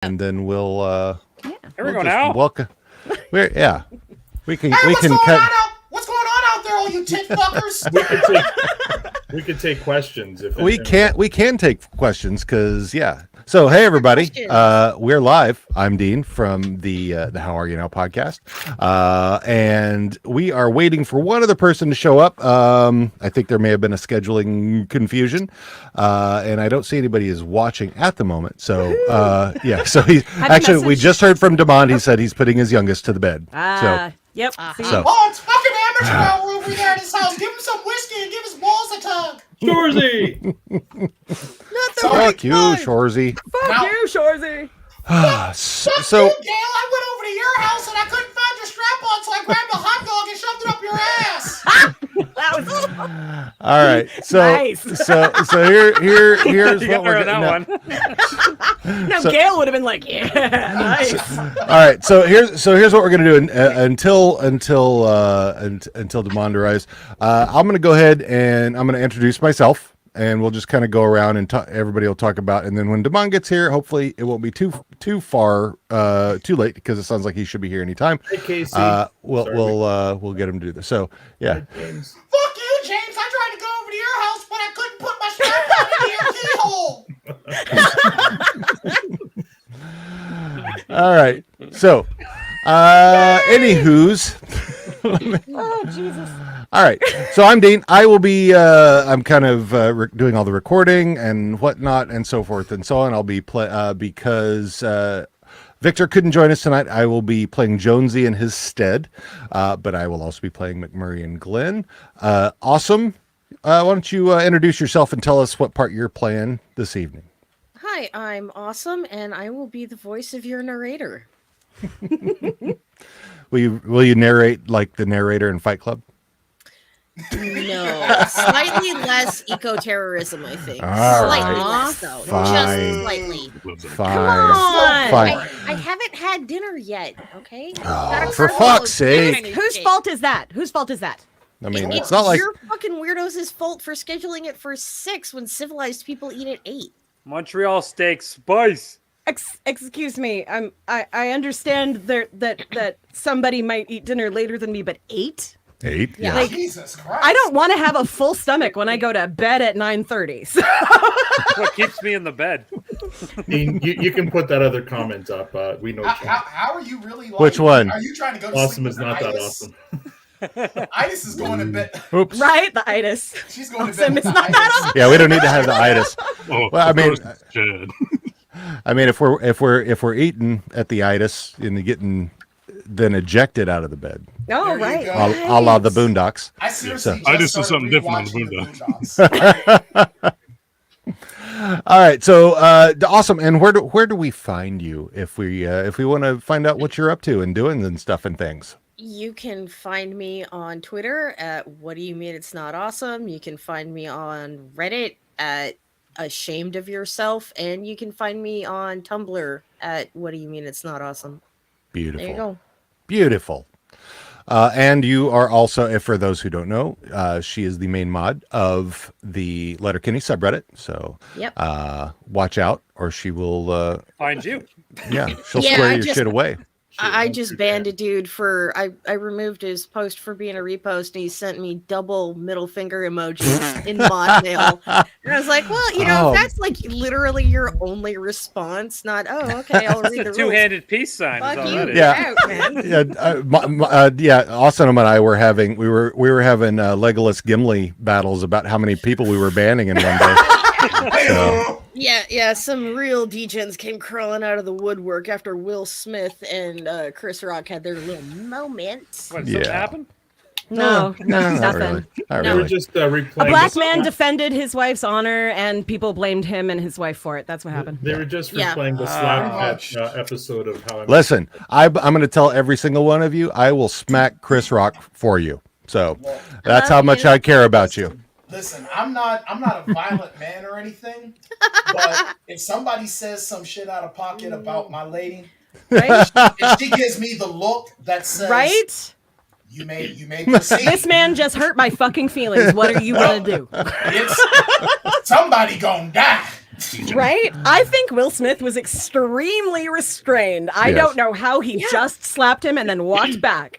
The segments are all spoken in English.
and then we'll Here we we'll go just now. welcome. We can What's going cut. on out? What's going on out there, all you tit fuckers? We could take questions if We can take questions because So hey everybody, we're live. I'm Dean from the How Are You Now podcast, and we are waiting for one other person to show up. I think there may have been a scheduling confusion, and I don't see anybody is watching at the moment. So so he's actually we just heard from Demond. He said he's putting his youngest to the bed. Yep. So. Oh, it's fucking amateur hour over there at his house. Give him some whiskey and give his balls a tug. Shorzy! Fuck you, Shorzy. Fuck you, Shorzy. So Gail, I went over to your house and I couldn't find your strap-on, so I grabbed a hot dog and shoved it up your ass. That was all right. So nice. so here's what we're that getting. one. Now Gail would have been like, yeah, nice. All right. So here's what we're gonna do until Demond arrives. I'm gonna go ahead and I'm gonna introduce myself. And we'll just kind of go around and everybody will talk about. And then when Demond gets here, hopefully it won't be too late because it sounds like he should be here anytime. Hey, Casey. We'll get him to do this. So yeah. Fuck you, James. I tried to go over to your house, but I couldn't put my strap-on into your keyhole. All right. So, anywho's. Oh Jesus. All right, so I'm Dean. I will be. I'm kind of doing all the recording and whatnot, and so forth and so on. I'll be because Victor couldn't join us tonight. I will be playing Jonesy in his stead, but I will also be playing McMurray and Glenn. Awesome. Why don't you introduce yourself and tell us what part you're playing this evening? Hi, I'm Awesome, and I will be the voice of your narrator. Will you narrate like the narrator in Fight Club? No, slightly less eco-terrorism, I think. All slightly right. less, though. Fine. Just slightly. Fine. Come on. Fine. I haven't had dinner yet, okay? Oh, for fuck's sake. Whose fault is that? Whose fault is that? I mean, It's it's not like your fucking weirdos' fault for scheduling it for 6 when civilized people eat at 8. Montreal steak spice. Excuse me. I understand that somebody might eat dinner later than me, but 8? 8. Yeah. Like, Jesus Christ. I don't want to have a full stomach when I go to bed at 9:30. So. What keeps me in the bed? Dean, you can put that other comment up. We know. How are you really? Which one? Are you trying to go to Awesome sleep is not that awesome. Itis is going to bed. Oops. Right, the itis. She's going Awesome, to bed. it's not that awesome. Yeah, we don't need to have the itis. Oh, Well, I mean, Chad. I mean, if we're eating at the itis and getting then ejected out of the bed, Oh, There you right. go. a la the Boondocks. I seriously Itis just is something different on the started rewatching Boondocks. All right, so awesome. And where do we find you if we want to find out what you're up to and doing and stuff and things? You can find me on Twitter at What Do You Mean It's Not Awesome? You can find me on Reddit at Ashamed of Yourself, and you can find me on Tumblr at What Do You Mean It's Not Awesome? Beautiful. There you go. Beautiful. And you are also, if for those who don't know, she is the main mod of the Letterkenny subreddit. So Yep. watch out, or she will. Find you. She'll Yeah, square I your just- shit away. I just banned a dude for I removed his post for being a repost, and he sent me double middle finger emojis in mod mail. And I was like, well, Oh. if that's like literally your only response, not okay, I'll read the rules. Two-handed peace sign. Fuck is all you, that is. Yeah. out, man. Austin and I were having Legolas Gimli battles about how many people we were banning in one day. So, Yeah, some real degens came crawling out of the woodwork after Will Smith and Chris Rock had their little moment. What, something happen? No, not nothing. really. Not We're really. just A replaying. black man defended his wife's honor, and people blamed him and his wife for it. That's what happened. They were just Yeah. replaying the slap catch episode of How I Met. Listen, I'm going to tell every single one of you, I will smack Chris Rock for you. So that's how much I care about you. Listen, I'm not a violent man or anything, but if somebody says some shit out of pocket about my lady, Right? if she gives me the look that says, Right? you may proceed. This man just hurt my fucking feelings. What are you gonna do? It's somebody gonna die. Right? I think Will Smith was extremely restrained. I Yes. don't know how he just slapped him and then walked back.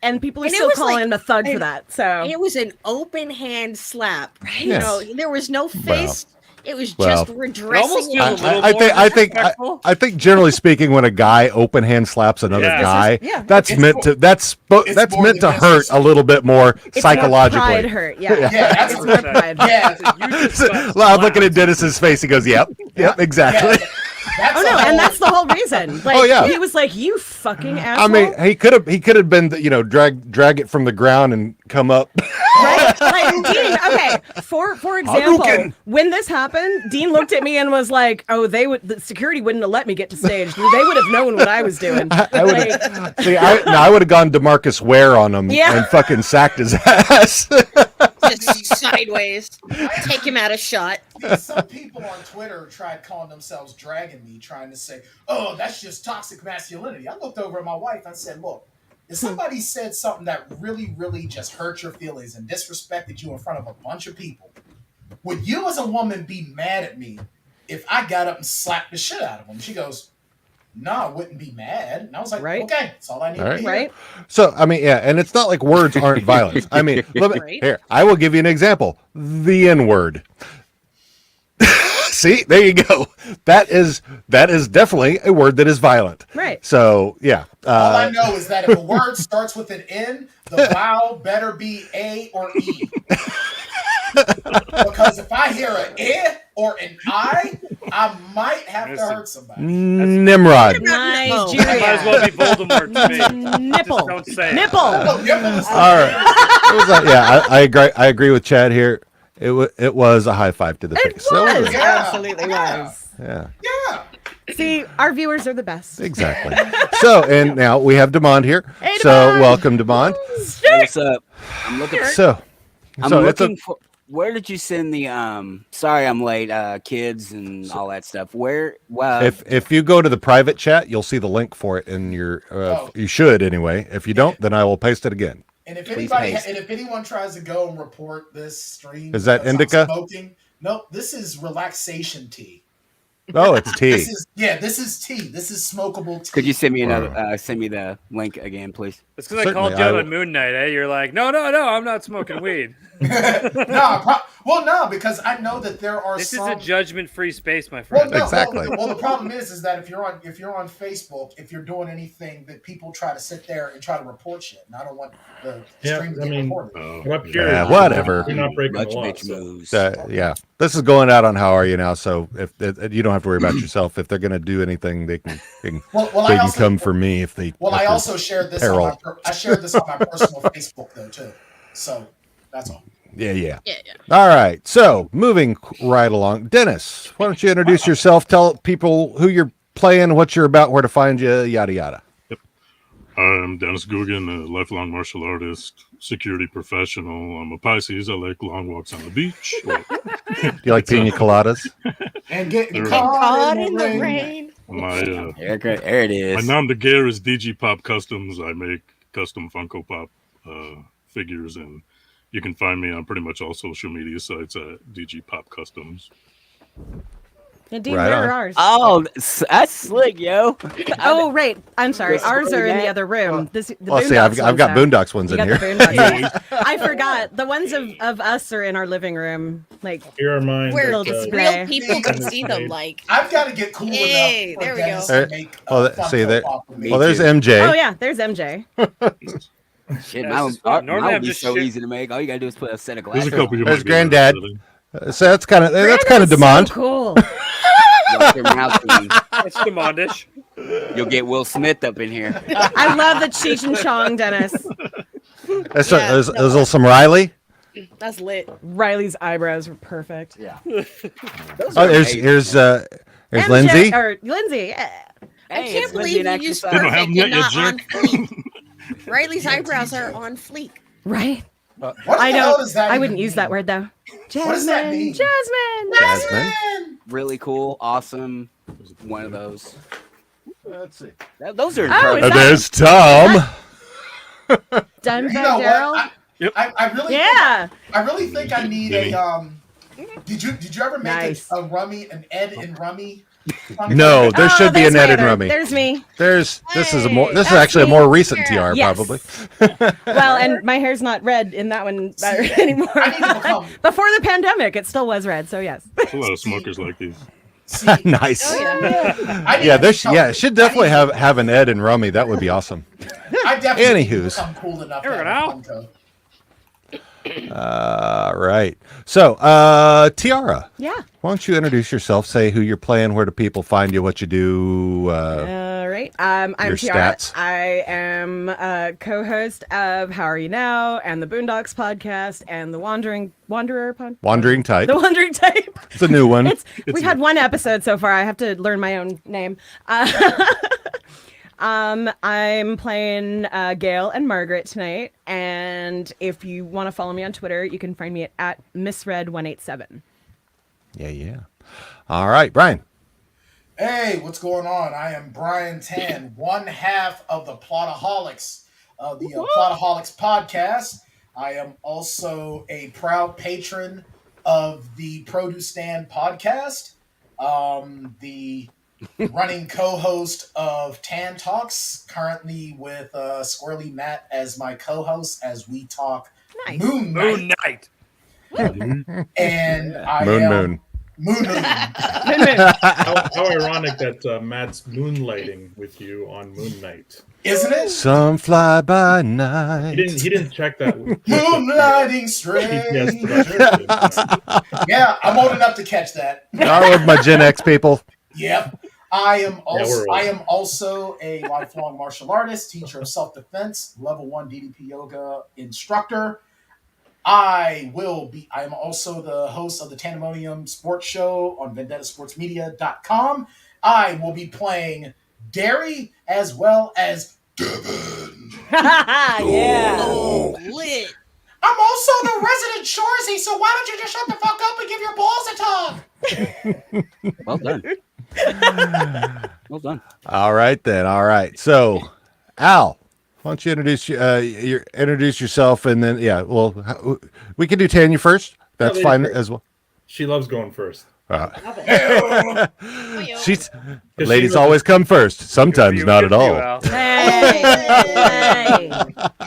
And people are And it still was calling like- him a thug for and that. So It was an open hand slap. Right. You know, there was no face. It was Well. just It redressing. almost your- feels a little I more think I think disrespectful. I think generally speaking, when a guy open hand slaps another Yeah. guy, Yeah. that's It's meant more- to that's it's more meant to than hurt business. a little bit more it's more psychologically. pride hurt. Yeah. Yeah, that's It's what more pride. Yeah, You just got Well, I'm looking at slapped. Dennis's face. He goes, "Yep, exactly." yeah, that's Oh a no, whole- and that's the whole reason. Like, yeah. he was like, "You fucking asshole." I mean, he could have been, drag it from the ground and come up. right? Like Dean. Okay, for example, Hadouken! when this happened, Dean looked at me and was like, "Oh, the security wouldn't have let me get to stage. They would have known what I was doing." I would Like, see. I would have gone DeMarcus Ware on him Yeah. and fucking sacked his ass. just sideways. Take him out of shot. Some people on Twitter tried calling themselves dragging me, trying to say, "Oh, that's just toxic masculinity." I looked over at my wife and said, "Look, if somebody said something that really, really just hurt your feelings and disrespected you in front of a bunch of people, would you as a woman be mad at me if I got up and slapped the shit out of them?" She goes, "No, I wouldn't be mad." And I was like, Right. "Okay, that's all I need All to right. hear." right? So I mean, yeah, and it's not like words aren't violence. I mean, Right. here, I will give you an example: the N-word. See, there you go. That is definitely a word that is violent. Right. So yeah, All I know is that if a word starts with an N, the vowel better be A or E. Because if I hear an I or an I might have to hurt somebody. Nimrod. Nigeria. Might as well be Voldemort to me. Nipple. Just don't say it. Nipple. Oh, nipples. All right. It was yeah, I agree. I agree with Chad here. It was a high five to the It face. So was. it Yeah. Absolutely Yeah. was. yeah, Yeah. See, our viewers are the best. exactly. So and now we have Demond here. Hey, So Demond. welcome, Demond. Hey, what's up? I'm looking. So I'm so it's a looking for. Where did you send the? Sorry, I'm late. Kids and all that stuff. Where? Well, if you go to the private chat, you'll see the link for it in your. You should anyway. If you don't, then I will paste it again. And if Please anybody, paste. and if anyone tries to go and report this stream, Is that because I'm indica? Smoking, no, this is relaxation tea. Oh, it's tea. This is tea. This is smokable tea. could you send me another? Send me the link again, please. It's because I Certainly, called you I out will. on Moon Knight, eh? You're like, no, I'm not smoking weed. No, because I know that there are This is some. a judgment-free space, my Well, friend. no, Exactly. Well, the problem is that if you're on Facebook, if you're doing anything, that people try to sit there and try to report shit, and I don't want the Yeah, stream to I get mean, reported. up here, Yeah, whatever. You're not breaking Much the law. bitch So. moves. Yeah, this is going out on How Are You Now. So if you don't have to worry about yourself. If they're going to do anything, they can Well, they can come for me if they. Well, if I they're- also shared this. peril. I shared this on my personal Facebook though too. So that's all. Yeah. Yeah, yeah. All right. So moving right along, Dennis, why don't you introduce yourself? Tell people who you're playing, what you're about, where to find you, yada yada. I'm Dennis Gugin, a lifelong martial artist, security professional. I'm a Pisces. I like long walks on the beach. Well, Do you like pina coladas? And getting They're caught in the rain. my There it is. my nom de guerre is DG Pop Customs. I make custom Funko Pop figures, and you can find me on pretty much all social media sites at DG Pop Customs. Indeed, Right where on. are ours? Oh, that's slick, yo. Oh, right. I'm sorry. Just Ours are in the that. other room. The Well, see, I've Boondocks got ones, though. Boondocks ones You in got here. the Boondocks ones. I forgot. The ones of us are in our living room. Like, Here are mine. Where Little that, display. real people can see them, like. I've got to get cool Hey, enough for there we Dennis go. to make Well, a see, Funko there- Pop with me. Well, there's too. MJ. oh yeah, there's MJ. Shit, Yeah, mine this is fun. would Normally I'm be just so shit- easy to make. All you gotta do is put a set of There's glasses. a couple you There's might be Granddad. interested in. So that's kind of Brandon's Demond. So cool. Lock your mouth and It's demondish. you'll get Will Smith up in here. I love the Cheech and Chong, Dennis. There's some Riley. That's lit. Riley's eyebrows were perfect. Yeah. Oh, here's MJ Lindsay. Or Lindsay. Yeah. I Hey, can't it's believe Lindsay you used exercise. They don't have perfect them and yet, not you on jerk. fleek. Riley's eyebrows are on fleek. Right? What I the hell don't. does that I even wouldn't use mean? that word though. What does that mean? Jasmine. Jasmine. Really cool, awesome. One of those. Let's see. Those are Oh, encouraging. is that- There's Tom. Dimebag You know Daryl. what? I really Yeah. I really think I need Vinny. a Did you ever make Nice. an Ed and Rummy? No, there should be there's an Ed my and other- Rummy. There's me. This is this is that's actually a me. more recent Yeah. TR Yes. probably. Well, and my hair's not red in that one anymore. I need to become. Before the pandemic, it still was red. So yes. There's a lot of smokers like these. See, Nice. Oh, yeah. I need Yeah, to there's become- it should definitely have an Ed and Rummy. That would be awesome. I definitely need to Anywho's. become cool enough. There we to go. have a Funko. Right. So, Tiara, Yeah. why don't you introduce yourself? Say who you're playing, where do people find you, what you do. All right. I'm your Tiara. stats. I am a co-host of How Are You Now and the Boondocks podcast and the Wandering Wandering Type. The Wandering Type. It's a new one. We've had one episode so far. I have to learn my own name. I'm playing Gail and Margaret tonight, and if you want to follow me on Twitter, you can find me at MissRed187. Yeah. All right, Brian. Hey, what's going on? I am Bryan Tann, one half of the Plotaholics, the Plotaholics podcast. I am also a proud patron of the Produce Stand podcast, the running co-host of Tan Talks, currently with Squirrely Matt as my co-host as we talk Nice. Moon Moon Knight. Knight. And I Moon. am Moon. How ironic that Matt's moonlighting with you on Moon Night. Isn't it? Some fly by night. He didn't check that. Moonlighting GPS stranger. production. Yeah, I'm old enough to catch that. All of my Gen X people. Yep. I am we're old. also a lifelong martial artist, teacher of self-defense, level 1 DDP yoga instructor. I am also the host of the Tandemonium Sports Show on VendettaSportsMedia.com. I will be playing Derry as well as Devin. Yeah. Oh, lit. I'm also the resident Shorzy, so why don't you just shut the fuck up and give your balls a talk? Well done. Well done. All right then. All right. So, Al, why don't you introduce yourself, and then we can do Tanya first. That's ladies fine first. as well. She loves going first. She's she ladies was- always come first. Sometimes You- not good at for you, all. Al. Hey.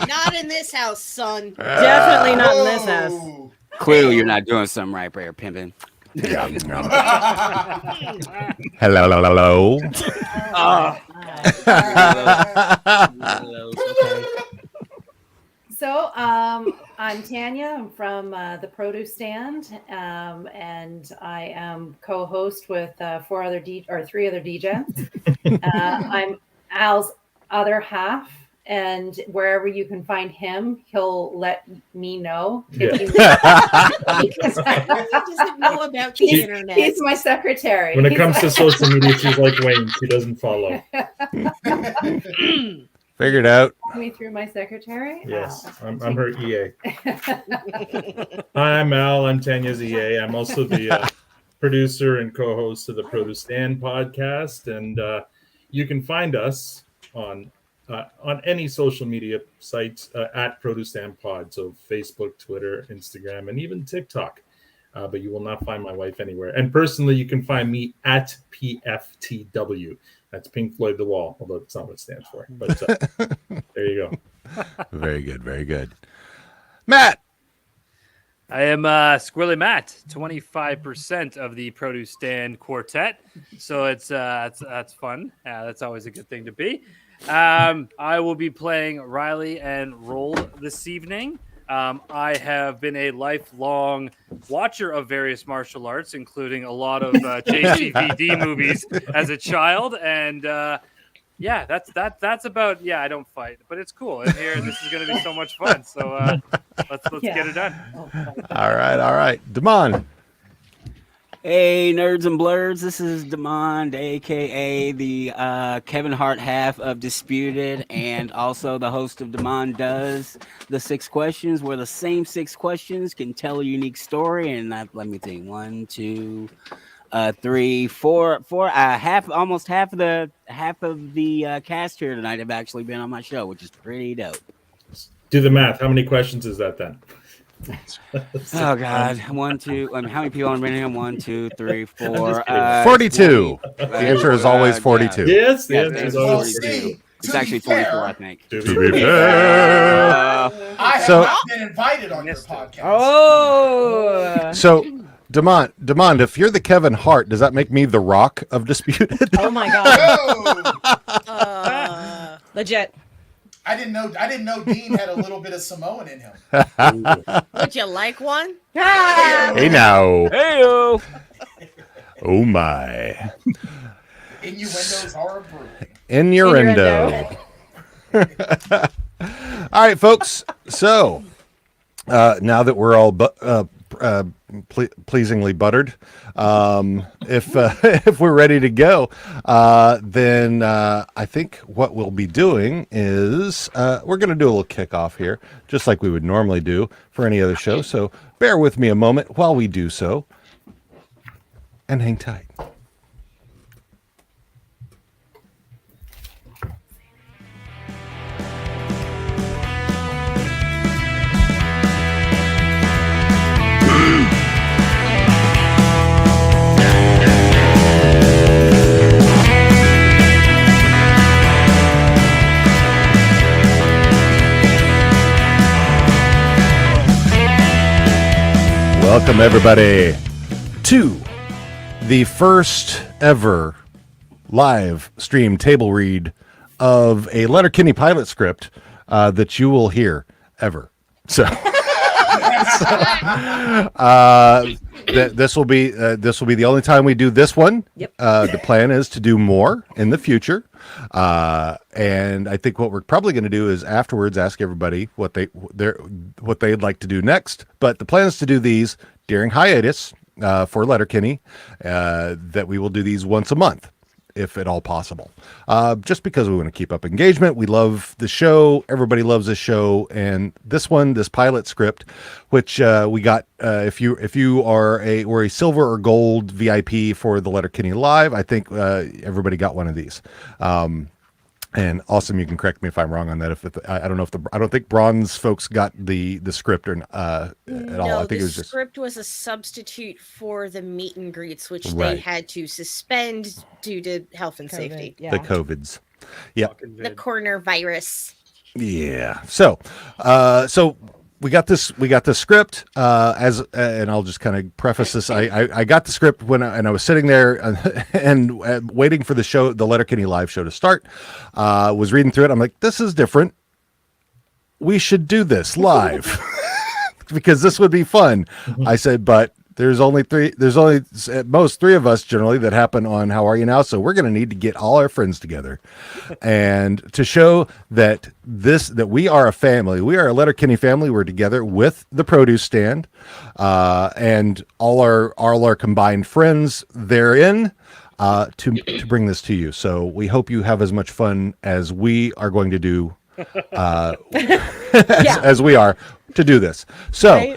Not in this house, son. Definitely not in this house. Whoa. Clearly, you're not doing something right there, pimping. Hello. So, I'm Tanya. I'm from the Produce Stand, and I am co-host with three other DJs. I'm Al's other half, and wherever you can find him, he'll let me know. Yeah. He doesn't know about the internet. He's my secretary. When it comes to social media, she's like Wayne. She doesn't follow. Figured out. me through my secretary. Yes, Oh, I'm her EA. Hi, I'm Al. I'm Tanya's EA. I'm also the producer and co-host of the Produce Stand podcast, and you can find us on any social media sites at Produce Stand Pod. So Facebook, Twitter, Instagram, and even TikTok. But you will not find my wife anywhere. And personally, you can find me at PFTW. That's Pink Floyd The Wall, although it's not what it stands for. But there you go. Very good. Very good. Matt. I am Squirrely Matt, 25% of the Produce Stand Quartet. So it's that's fun. That's always a good thing to be. I will be playing Riley and Roll this evening. I have been a lifelong watcher of various martial arts, including a lot of JCVD movies as a child, and that's about. Yeah, I don't fight, but it's cool. And here, this is going to be so much fun. So let's get it done. All right. Damon. Hey, nerds and blurs. This is Demond, aka the Kevin Hart half of Disputed, and also the host of Demond Does the 6 Questions, where the same 6 questions can tell a unique story. And let me think, 1, 2, 3, 4, almost half of the cast here tonight have actually been on my show, which is pretty dope. Do the math. How many questions is that then? Oh God! 1, 2. How many people on radio? 1, 2, 3, 4. 42. The answer is always 42. Yes, the Yeah, answer is well, always Steve, 42. It's actually 44, I think. To To be be fair. I have So- not been invited on your podcast. Oh. So, Demond, if you're the Kevin Hart, does that make me the Rock of Disputed? Oh my God. Oh, Legit. I didn't know Dean had a little bit of Samoan in him. Would you like one? Hey now. Heyo. Oh my. Innuendos are brewing. Innuendo. All right, folks. So now that we're all pleasingly buttered, if we're ready to go, then I think what we'll be doing is we're going to do a little kickoff here, just like we would normally do for any other show. So bear with me a moment while we do so, and hang tight. Welcome, everybody, to the first ever live stream table read of a Letterkenny pilot script that you will hear ever. So, this will be the only time we do this one. Yep. The plan is to do more in the future. And I think what we're probably going to do is afterwards ask everybody what they'd like to do next. But the plan is to do these during hiatus for Letterkenny, that we will do these once a month, if at all possible. Just because we want to keep up engagement. We love the show. Everybody loves this show. And this pilot script, which we got, if you are a silver or gold VIP for the Letterkenny Live, I think everybody got one of these. And awesome, you can correct me if I'm wrong on that. I don't think bronze folks got the script or at all. I think it was just script was a substitute for the meet and greets, which Right. they had to suspend due to health and safety. Yeah. the COVIDs. Yep. The coronavirus. Yeah. So we got this script and I'll just kind of preface this. I got the script when I was sitting there and waiting for the Letterkenny Live show to start. Was reading through it. I'm like, this is different. We should do this live because this would be fun. I said, but there's only at most three of us generally that happen on How Are You Now? So we're going to need to get all our friends together and to show that we are a family. We are a Letterkenny family. We're together with the produce stand and all our combined friends therein to bring this to you. So we hope you have as much fun as we are going to do as we are to do this. So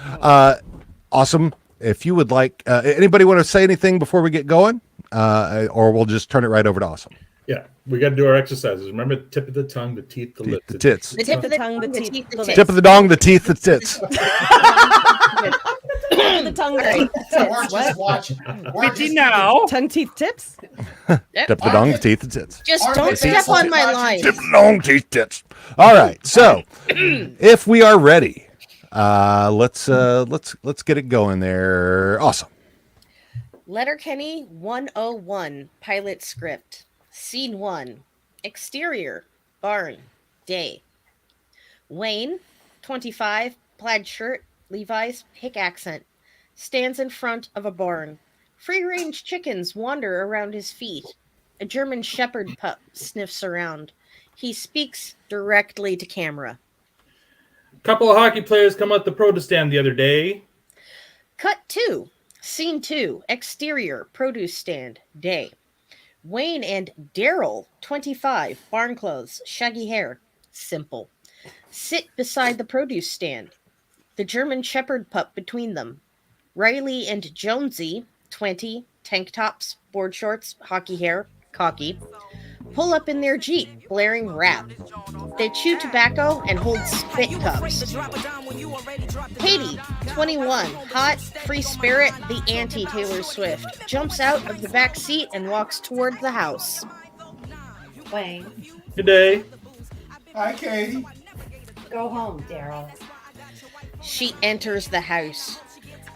awesome. If you would like, anybody want to say anything before we get going, or we'll just turn it right over to Awesome. Yeah, we got to do our exercises. Remember, the tip of the tongue, the teeth, the lips, The tits. The tip of the tongue, the teeth, the tits. Tip of the dong, the teeth, the tits. The tongue, the Or tits. just What? watch. Or Pretty just, now. Tongue, teeth, tips. Tip of the dong, the teeth, the tits. Just Aren't don't they step basically on my watching line. Tip of the dong, teeth, tits. All right. So if we are ready, let's get it going there. Awesome. Letterkenny 101 pilot script. Scene 1. Exterior. Barn. Day. Wayne, 25, plaid shirt, Levi's, hick accent, stands in front of a barn. Free-range chickens wander around his feet. A German shepherd pup sniffs around. He speaks directly to camera. A couple of hockey players come out the produce stand the other day. Cut 2. Scene 2. Exterior. Produce stand. Day. Wayne and Daryl, 25, barn clothes, shaggy hair. Simple. Sit beside the produce stand. The German shepherd pup between them. Riley and Jonesy, 20, tank tops, board shorts, hockey hair, cocky, pull up in their Jeep, blaring rap. They chew tobacco and hold spit cups. Katie, 21, hot, free spirit, the anti-Taylor Swift, jumps out of the back seat and walks toward the house. Wayne, Good day. Hi, Katie. go home, Daryl. She enters the house.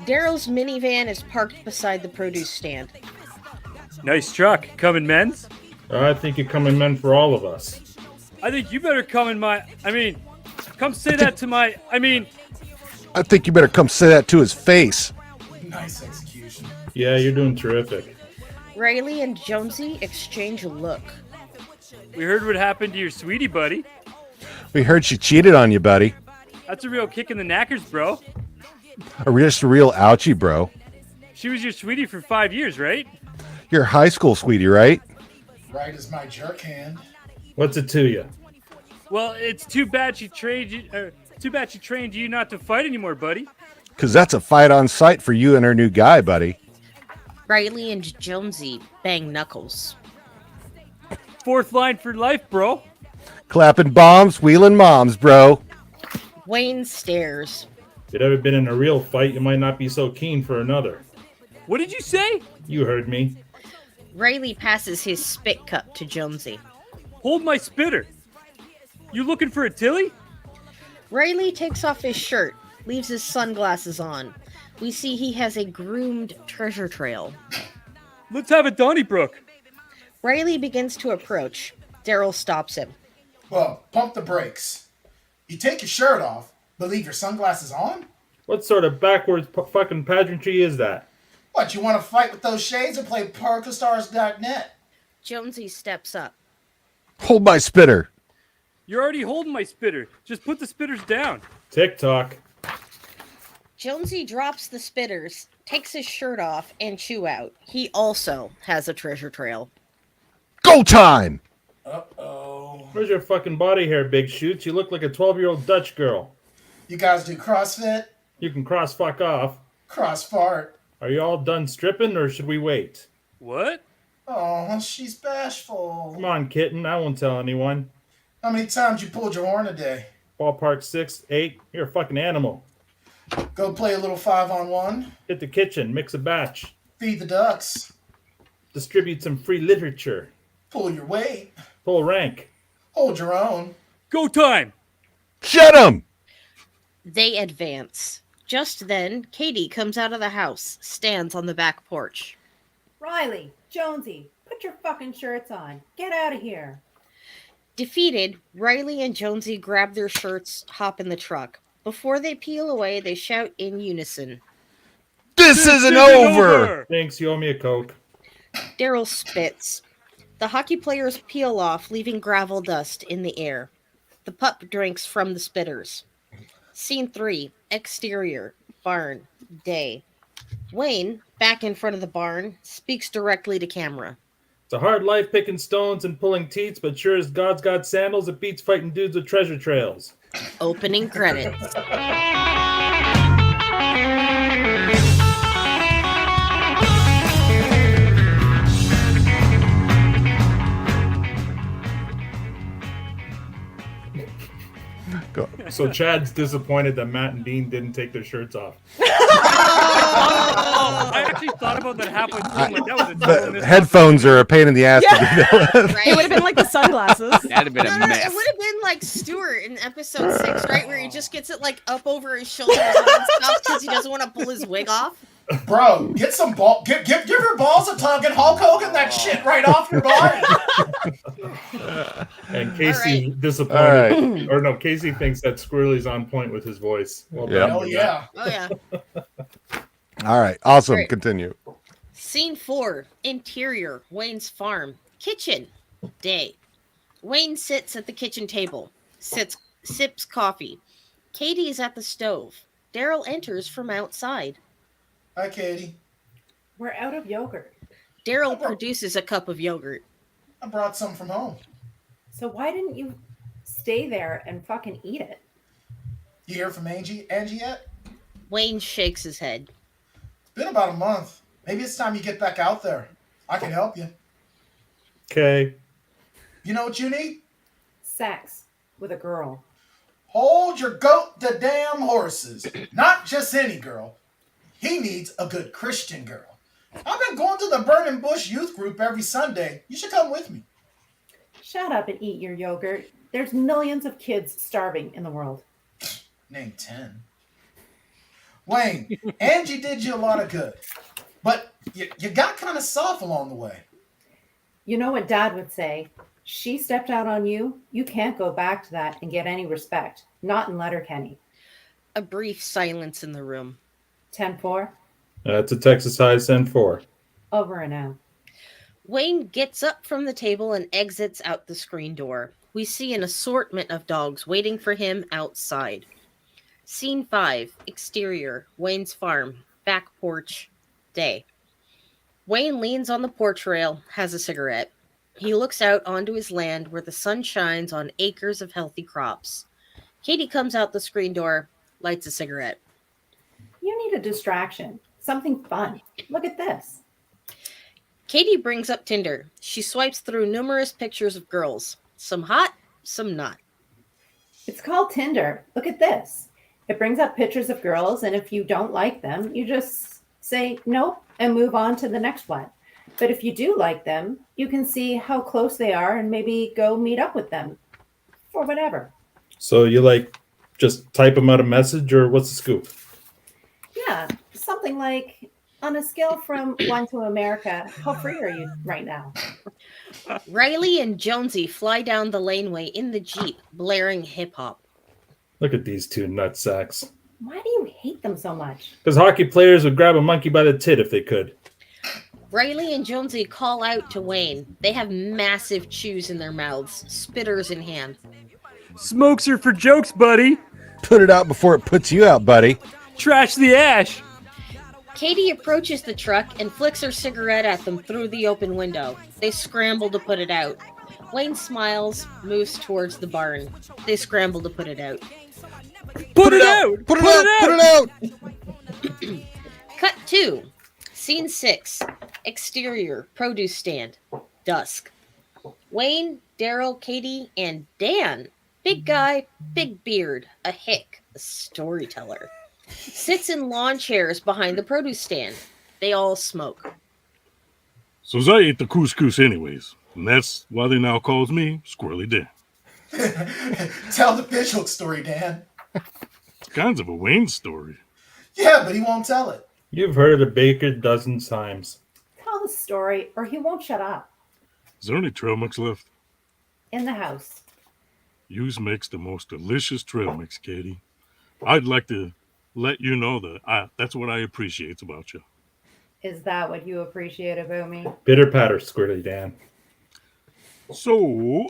Daryl's minivan is parked beside the produce stand. Nice truck. Coming, men's. I think you're coming men for all of us. I think you better come in my. Come say that to my. I think you better come say that to his face. Nice execution. Yeah, you're doing terrific. Riley and Jonesy exchange a look. We heard what happened to your sweetie, buddy. We heard she cheated on you, buddy. That's a real kick in the knackers, bro. Just a real ouchie, bro. She was your sweetie for 5 years, right? You're high school sweetie, right? Right as my jerk hand. What's it to you? Well, it's too bad she trained you. Too bad she trained you not to fight anymore, buddy. Because that's a fight on sight for you and her new guy, buddy. Riley and Jonesy bang knuckles. Fourth line for life, bro. Clapping bombs, wheeling moms, bro. Wayne stares. If you'd ever been in a real fight, you might not be so keen for another. What did you say? You heard me. Riley passes his spit cup to Jonesy. Hold my spitter. You looking for a Tilly? Riley takes off his shirt, leaves his sunglasses on. We see he has a groomed treasure trail. Let's have a Donnybrook. Riley begins to approach. Daryl stops him. Well, pump the brakes. You take your shirt off, but leave your sunglasses on? What sort of backwards fucking pageantry is that? What, you want to fight with those shades or play ParkerStars.net? Jonesy steps up. Hold my spitter. You're already holding my spitter. Just put the spitters down. TikTok. Jonesy drops the spitters, takes his shirt off, and chew out. He also has a treasure trail. Go time! Uh-oh. Where's your fucking body hair, Big Shoots? You look like a 12-year-old Dutch girl. You guys do CrossFit? You can cross fuck off. Cross fart. Are you all done stripping, or should we wait? What? Oh, she's bashful. Come on, kitten. I won't tell anyone. How many times you pulled your horn a day? Ballpark 6, 8. You're a fucking animal. Go play a little 5-on-1. Hit the kitchen. Mix a batch. Feed the ducks. Distribute some free literature. Pull your weight. Pull rank. Hold your own. Go time! Shut him! They advance. Just then, Katie comes out of the house, stands on the back porch. Riley, Jonesy, put your fucking shirts on. Get out of here. Defeated, Riley and Jonesy grab their shirts, hop in the truck. Before they peel away, they shout in unison. This isn't over! Thanks, you owe me a Coke. Daryl spits. The hockey players peel off, leaving gravel dust in the air. The pup drinks from the spitters. Scene 3, exterior, barn, day. Wayne, back in front of the barn, speaks directly to camera. It's a hard life picking stones and pulling teats, but sure as God's got sandals, it beats fighting dudes with treasure trails. Opening credits. Go. So Chad's disappointed that Matt and Dean didn't take their shirts off. I actually thought about that halfway through. I'm like, that was a total The miss. headphones are a pain in the ass to do that with. Right? It would have been like the sunglasses. That'd have been No, a no, mess. it would have been like Stuart in episode 6, right? Where he just gets it like up over his shoulders and stuff because he doesn't want to pull his wig off. Bro, get some ball. Give your balls a tug and Hulk Hogan that shit right off your body. And Casey All disappointed. Or no, Casey thinks that Squirrely's on point with his voice. Well Yeah. done. Hell with yeah. Oh, yeah. All right, awesome. Great. Continue. Scene 4, interior, Wayne's farm. Kitchen, day. Wayne sits at the kitchen table, sips coffee. Katie is at the stove. Daryl enters from outside. Hi, Katie. We're out of yogurt. Daryl produces a cup of yogurt. I brought some from home. So why didn't you stay there and fucking eat it? You hear from Angie yet? Wayne shakes his head. It's been about a month. Maybe it's time you get back out there. I can help you. Okay. You know what you need? Sex with a girl. Hold your goat the damn horses. Not just any girl. He needs a good Christian girl. I've been going to the Burning Bush youth group every Sunday. You should come with me. Shut up and eat your yogurt. There's millions of kids starving in the world. Name 10. Wayne, Angie did you a lot of good. But you got kind of soft along the way. You know what Dad would say? She stepped out on you. You can't go back to that and get any respect. Not in Letterkenny. A brief silence in the room. 10-4. That's a Texas High send 4. Over and out. Wayne gets up from the table and exits out the screen door. We see an assortment of dogs waiting for him outside. Scene 5, exterior, Wayne's farm, back porch, day. Wayne leans on the porch rail, has a cigarette. He looks out onto his land where the sun shines on acres of healthy crops. Katie comes out the screen door, lights a cigarette. You need a distraction. Something fun. Look at this. Katie brings up Tinder. She swipes through numerous pictures of girls. Some hot, some not. It's called Tinder. Look at this. It brings up pictures of girls, and if you don't like them, you just say nope and move on to the next one. But if you do like them, you can see how close they are and maybe go meet up with them or whatever. So you just type them out a message, or what's the scoop? Yeah, something like, on a scale from 1 to America, how free are you right now? Riley and Jonesy fly down the laneway in the Jeep, blaring hip-hop. Look at these two nutsacks. Why do you hate them so much? Because hockey players would grab a monkey by the tit if they could. Riley and Jonesy call out to Wayne. They have massive chews in their mouths, spitters in hand. Smokes are for jokes, buddy. Put it out before it puts you out, buddy. Trash the ash. Katie approaches the truck and flicks her cigarette at them through the open window. They scramble to put it out. Wayne smiles, moves towards the barn. They scramble to put it out. Put it out! Put it out! Cut 2. Scene 6. Exterior, produce stand. Dusk. Wayne, Daryl, Katie, and Dan. Big guy, big beard, a hick, a storyteller. Sits in lawn chairs behind the produce stand. They all smoke. So I ate the couscous anyways, and that's why they now calls me Squirrely Dan. Tell the fishhook story, Dan. It's kind of a Wayne story. Yeah, but he won't tell it. You've heard of Baker dozens times. Tell the story or he won't shut up. Is there any trail mix left? In the house. Yous makes the most delicious trail mix, Katie. I'd like to let you know that that's what I appreciate about you. Is that what you appreciate about me? Bitter patter, Squirrely Dan. So,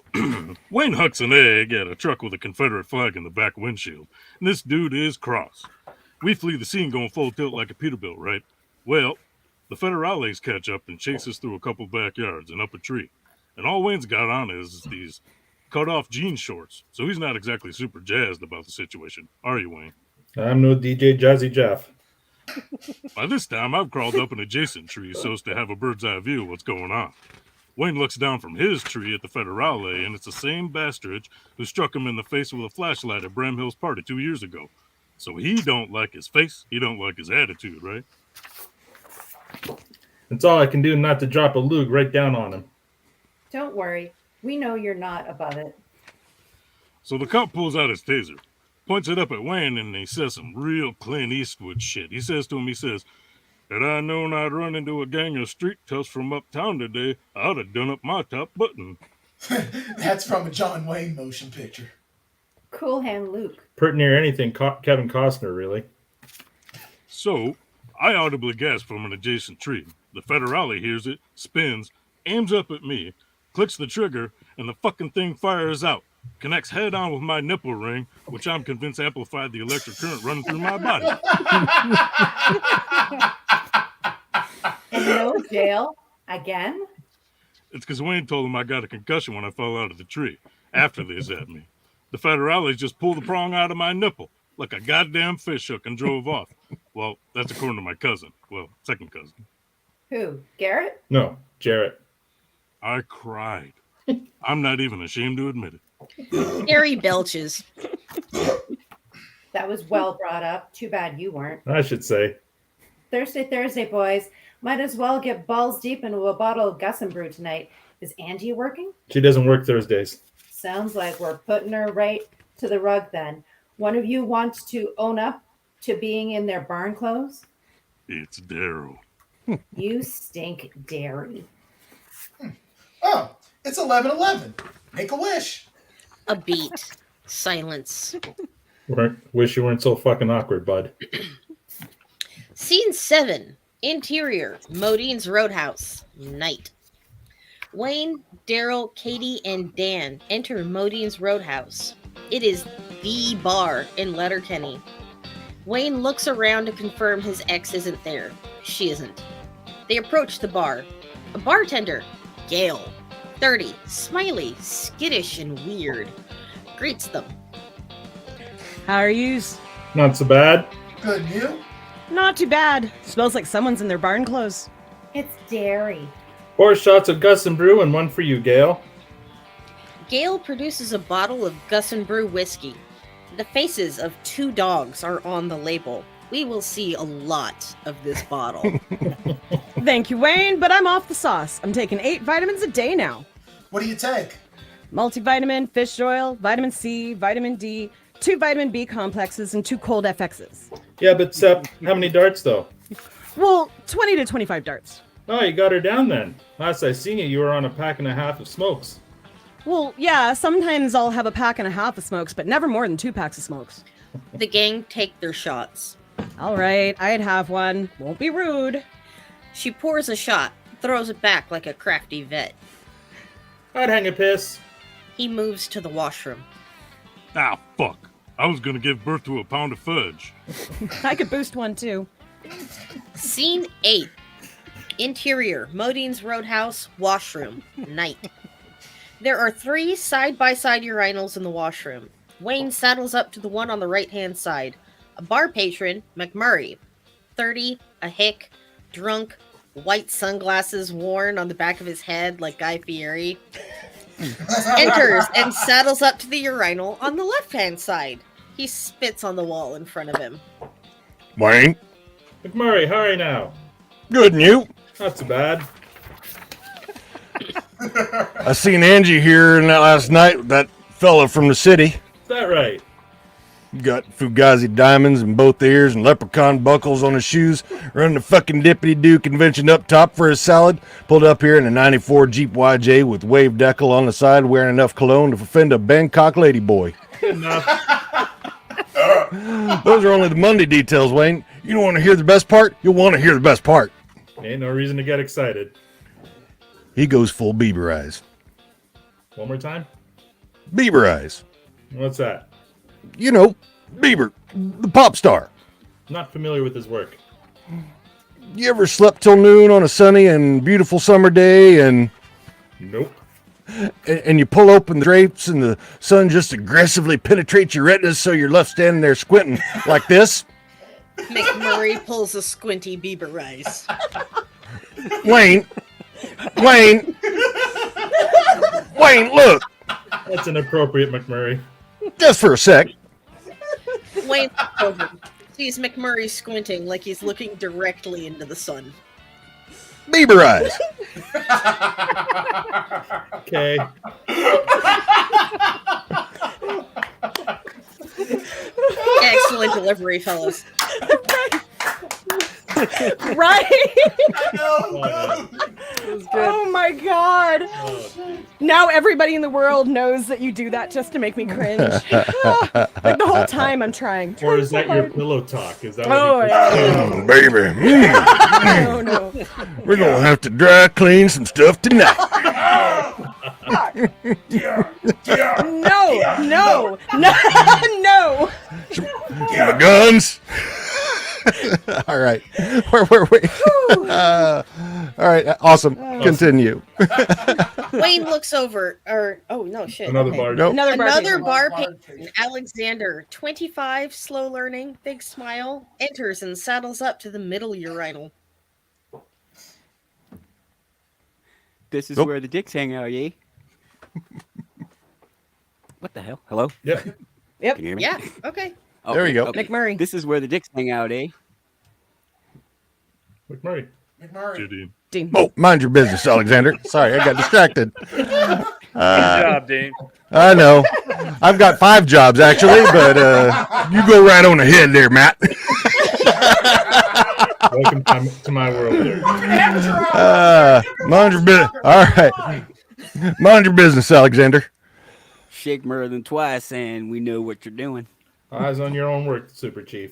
Wayne hucks an egg at a truck with a Confederate flag in the back windshield, and this dude is cross. We flee the scene going full tilt like a Peterbilt, right? Well, the Federales catch up and chase us through a couple backyards and up a tree. And all Wayne's got on is these cut-off jean shorts, so he's not exactly super jazzed about the situation. Are you, Wayne? I'm no DJ Jazzy Jeff. By this time, I've crawled up an adjacent tree so as to have a bird's eye view of what's going on. Wayne looks down from his tree at the Federale, and it's the same bastard who struck him in the face with a flashlight at Bram Hill's party 2 years ago. So he don't like his face, he don't like his attitude, right? That's all I can do not to drop a lug right down on him. Don't worry. We know you're not above it. So the cop pulls out his taser, points it up at Wayne, and he says some real Clint Eastwood shit. He says to him, had I known I'd run into a gang of street toughs from uptown today, I'd have done up my top button. That's from a John Wayne motion picture. Cool Hand Luke. Pretty near anything Kevin Costner, really. So, I audibly gasp from an adjacent tree. The Federale hears it, spins, aims up at me, clicks the trigger, and the fucking thing fires out. Connects head on with my nipple ring, which I'm convinced amplified the electric current running through my body. And no jail again? It's because Wayne told him I got a concussion when I fell out of the tree. After they at me. The Federales just pulled the prong out of my nipple like a goddamn fish hook and drove off. Well, that's according to my cousin. Well, second cousin. Who? Garrett? No, Jarrett. I cried. I'm not even ashamed to admit it. Gary belches. That was well brought up. Too bad you weren't. I should say. Thursday, boys. Might as well get balls deep into a bottle of Gus and Brew tonight. Is Angie working? She doesn't work Thursdays. Sounds like we're putting her right to the rug then. One of you wants to own up to being in their barn clothes? It's Daryl. You stink dairy. Oh, it's 11:11. Make a wish. A beat. Silence. Wish you weren't so fucking awkward, bud. Scene 7. Interior. Modine's Roadhouse. Night. Wayne, Daryl, Katie, and Dan enter Modine's Roadhouse. It is the bar in Letterkenny. Wayne looks around to confirm his ex isn't there. She isn't. They approach the bar. A bartender, Gail, 30, smiley, skittish, and weird, greets them. How are yous? Not so bad. Good, you? Not too bad. Smells like someone's in their barn clothes. It's dairy. 4 shots of Gus and Brew and 1 for you, Gail. Gail produces a bottle of Gus and Brew whiskey. The faces of 2 dogs are on the label. We will see a lot of this bottle. Thank you, Wayne, but I'm off the sauce. I'm taking 8 vitamins a day now. What do you take? Multivitamin, fish oil, vitamin C, vitamin D, 2 vitamin B complexes, and 2 cold FXs. Yeah, but Sep, how many darts though? Well, 20 to 25 darts. Oh, you got her down then. Last I seen you were on a pack and a half of smokes. Well, yeah, sometimes I'll have a pack and a half of smokes, but never more than 2 packs of smokes. The gang take their shots. All right, I'd have one. Won't be rude. She pours a shot, throws it back like a crafty vet. I'd hang a piss. He moves to the washroom. Ah, fuck. I was gonna give birth to a pound of fudge. I could boost one too. Scene 8. Interior, Modine's Roadhouse, washroom, night. There are 3 side-by-side urinals in the washroom. Wayne saddles up to the one on the right-hand side. A bar patron, McMurray, 30, a hick, drunk, white sunglasses worn on the back of his head like Guy Fieri, enters and saddles up to the urinal on the left-hand side. He spits on the wall in front of him. Wayne, McMurray, hurry now. good and you? Not so bad. I seen Angie here in that last night with that fella from the city. Is that right? Got Fugazi diamonds in both ears and leprechaun buckles on his shoes. Running the fucking Dippity-Doo convention up top for his salad. Pulled up here in a 94 Jeep YJ with wave decal on the side, wearing enough cologne to offend a Bangkok ladyboy. Good enough. Those are only the Monday details, Wayne. You don't want to hear the best part? You'll want to hear the best part. Ain't no reason to get excited. He goes full Bieber eyes. One more time? Bieber eyes. What's that? You know, Bieber, the pop star. Not familiar with his work. You ever slept till noon on a sunny and beautiful summer day and Nope. you pull open the drapes and the sun just aggressively penetrates your retinas so you're left standing there squinting like this? McMurray pulls a squinty Bieber eyes. Wayne, look, That's inappropriate, McMurray. just for a sec. Wayne looks over, sees McMurray squinting like he's looking directly into the sun. Bieber eyes. Okay. Excellent delivery, fellas. Right? Oh, Oh my god. oh, Now everybody in the world knows that you do that just to make me cringe. Like the whole time I'm trying. or is so that your hard. pillow talk? Is that what Oh, you yeah. Baby, No, no. we're going to have to dry clean some stuff tonight. No. No. My guns. All right. Where were we? All right. Awesome. Continue. Wayne looks over, oh no, shit. Another okay. bar. Nope. Another bar patron. patron, Alexander, 25, slow learning, big smile, enters and saddles up to the middle urinal. This is Nope. where the dicks hang out, ye? What the hell? Hello? Yep. Yep. Can you hear me? Yeah, okay. There we go. McMurray. This is where the dicks hang out, eh? McMurray. McMurray. Judy. Dean. Oh, mind your business, Alexander. Sorry, I got distracted. Good job, Dean. I know. I've got 5 jobs actually, but you go right on ahead there, Matt. Welcome to my world. Mind your business. All right. Mind your business, Alexander. Shake more than twice, and we know what you're doing. Eyes on your own work, Super Chief.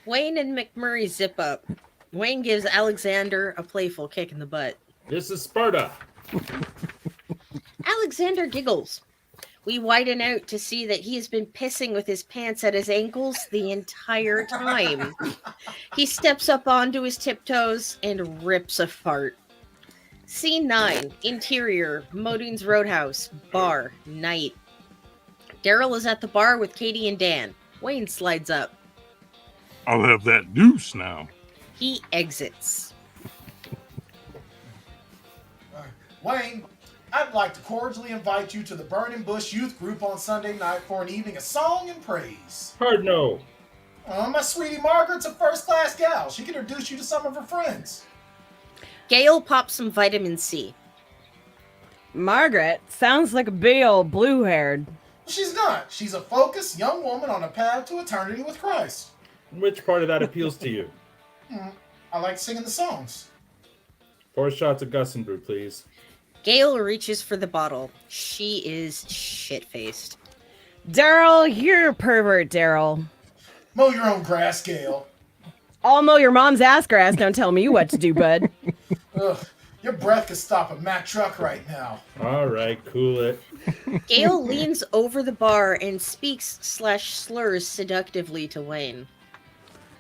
Wayne and McMurray zip up. Wayne gives Alexander a playful kick in the butt. This is Sparta. Alexander giggles. We widen out to see that he has been pissing with his pants at his ankles the entire time. He steps up onto his tiptoes and rips a fart. Scene 9. Interior. Modine's Roadhouse. Bar. Night. Daryl is at the bar with Katie and Dan. Wayne slides up. I'll have that deuce now. He exits. Wayne, I'd like to cordially invite you to the Burning Bush Youth Group on Sunday night for an evening of song and praise. Hard no. My sweetie Margaret's a first-class gal. She can introduce you to some of her friends. Gail pops some vitamin C. Margaret sounds like a big old blue-haired. She's not. She's a focused young woman on a path to eternity with Christ. Which part of that appeals to you? I like singing the songs. 4 shots of Gus and Brew, please. Gail reaches for the bottle. She is shit-faced. Daryl, you're a pervert, Daryl. Mow your own grass, Gail. I'll mow your mom's ass grass. Don't tell me what to do, bud. Ugh, your breath could stop a Mack truck right now. All right, cool it. Gail leans over the bar and speaks/slurs seductively to Wayne.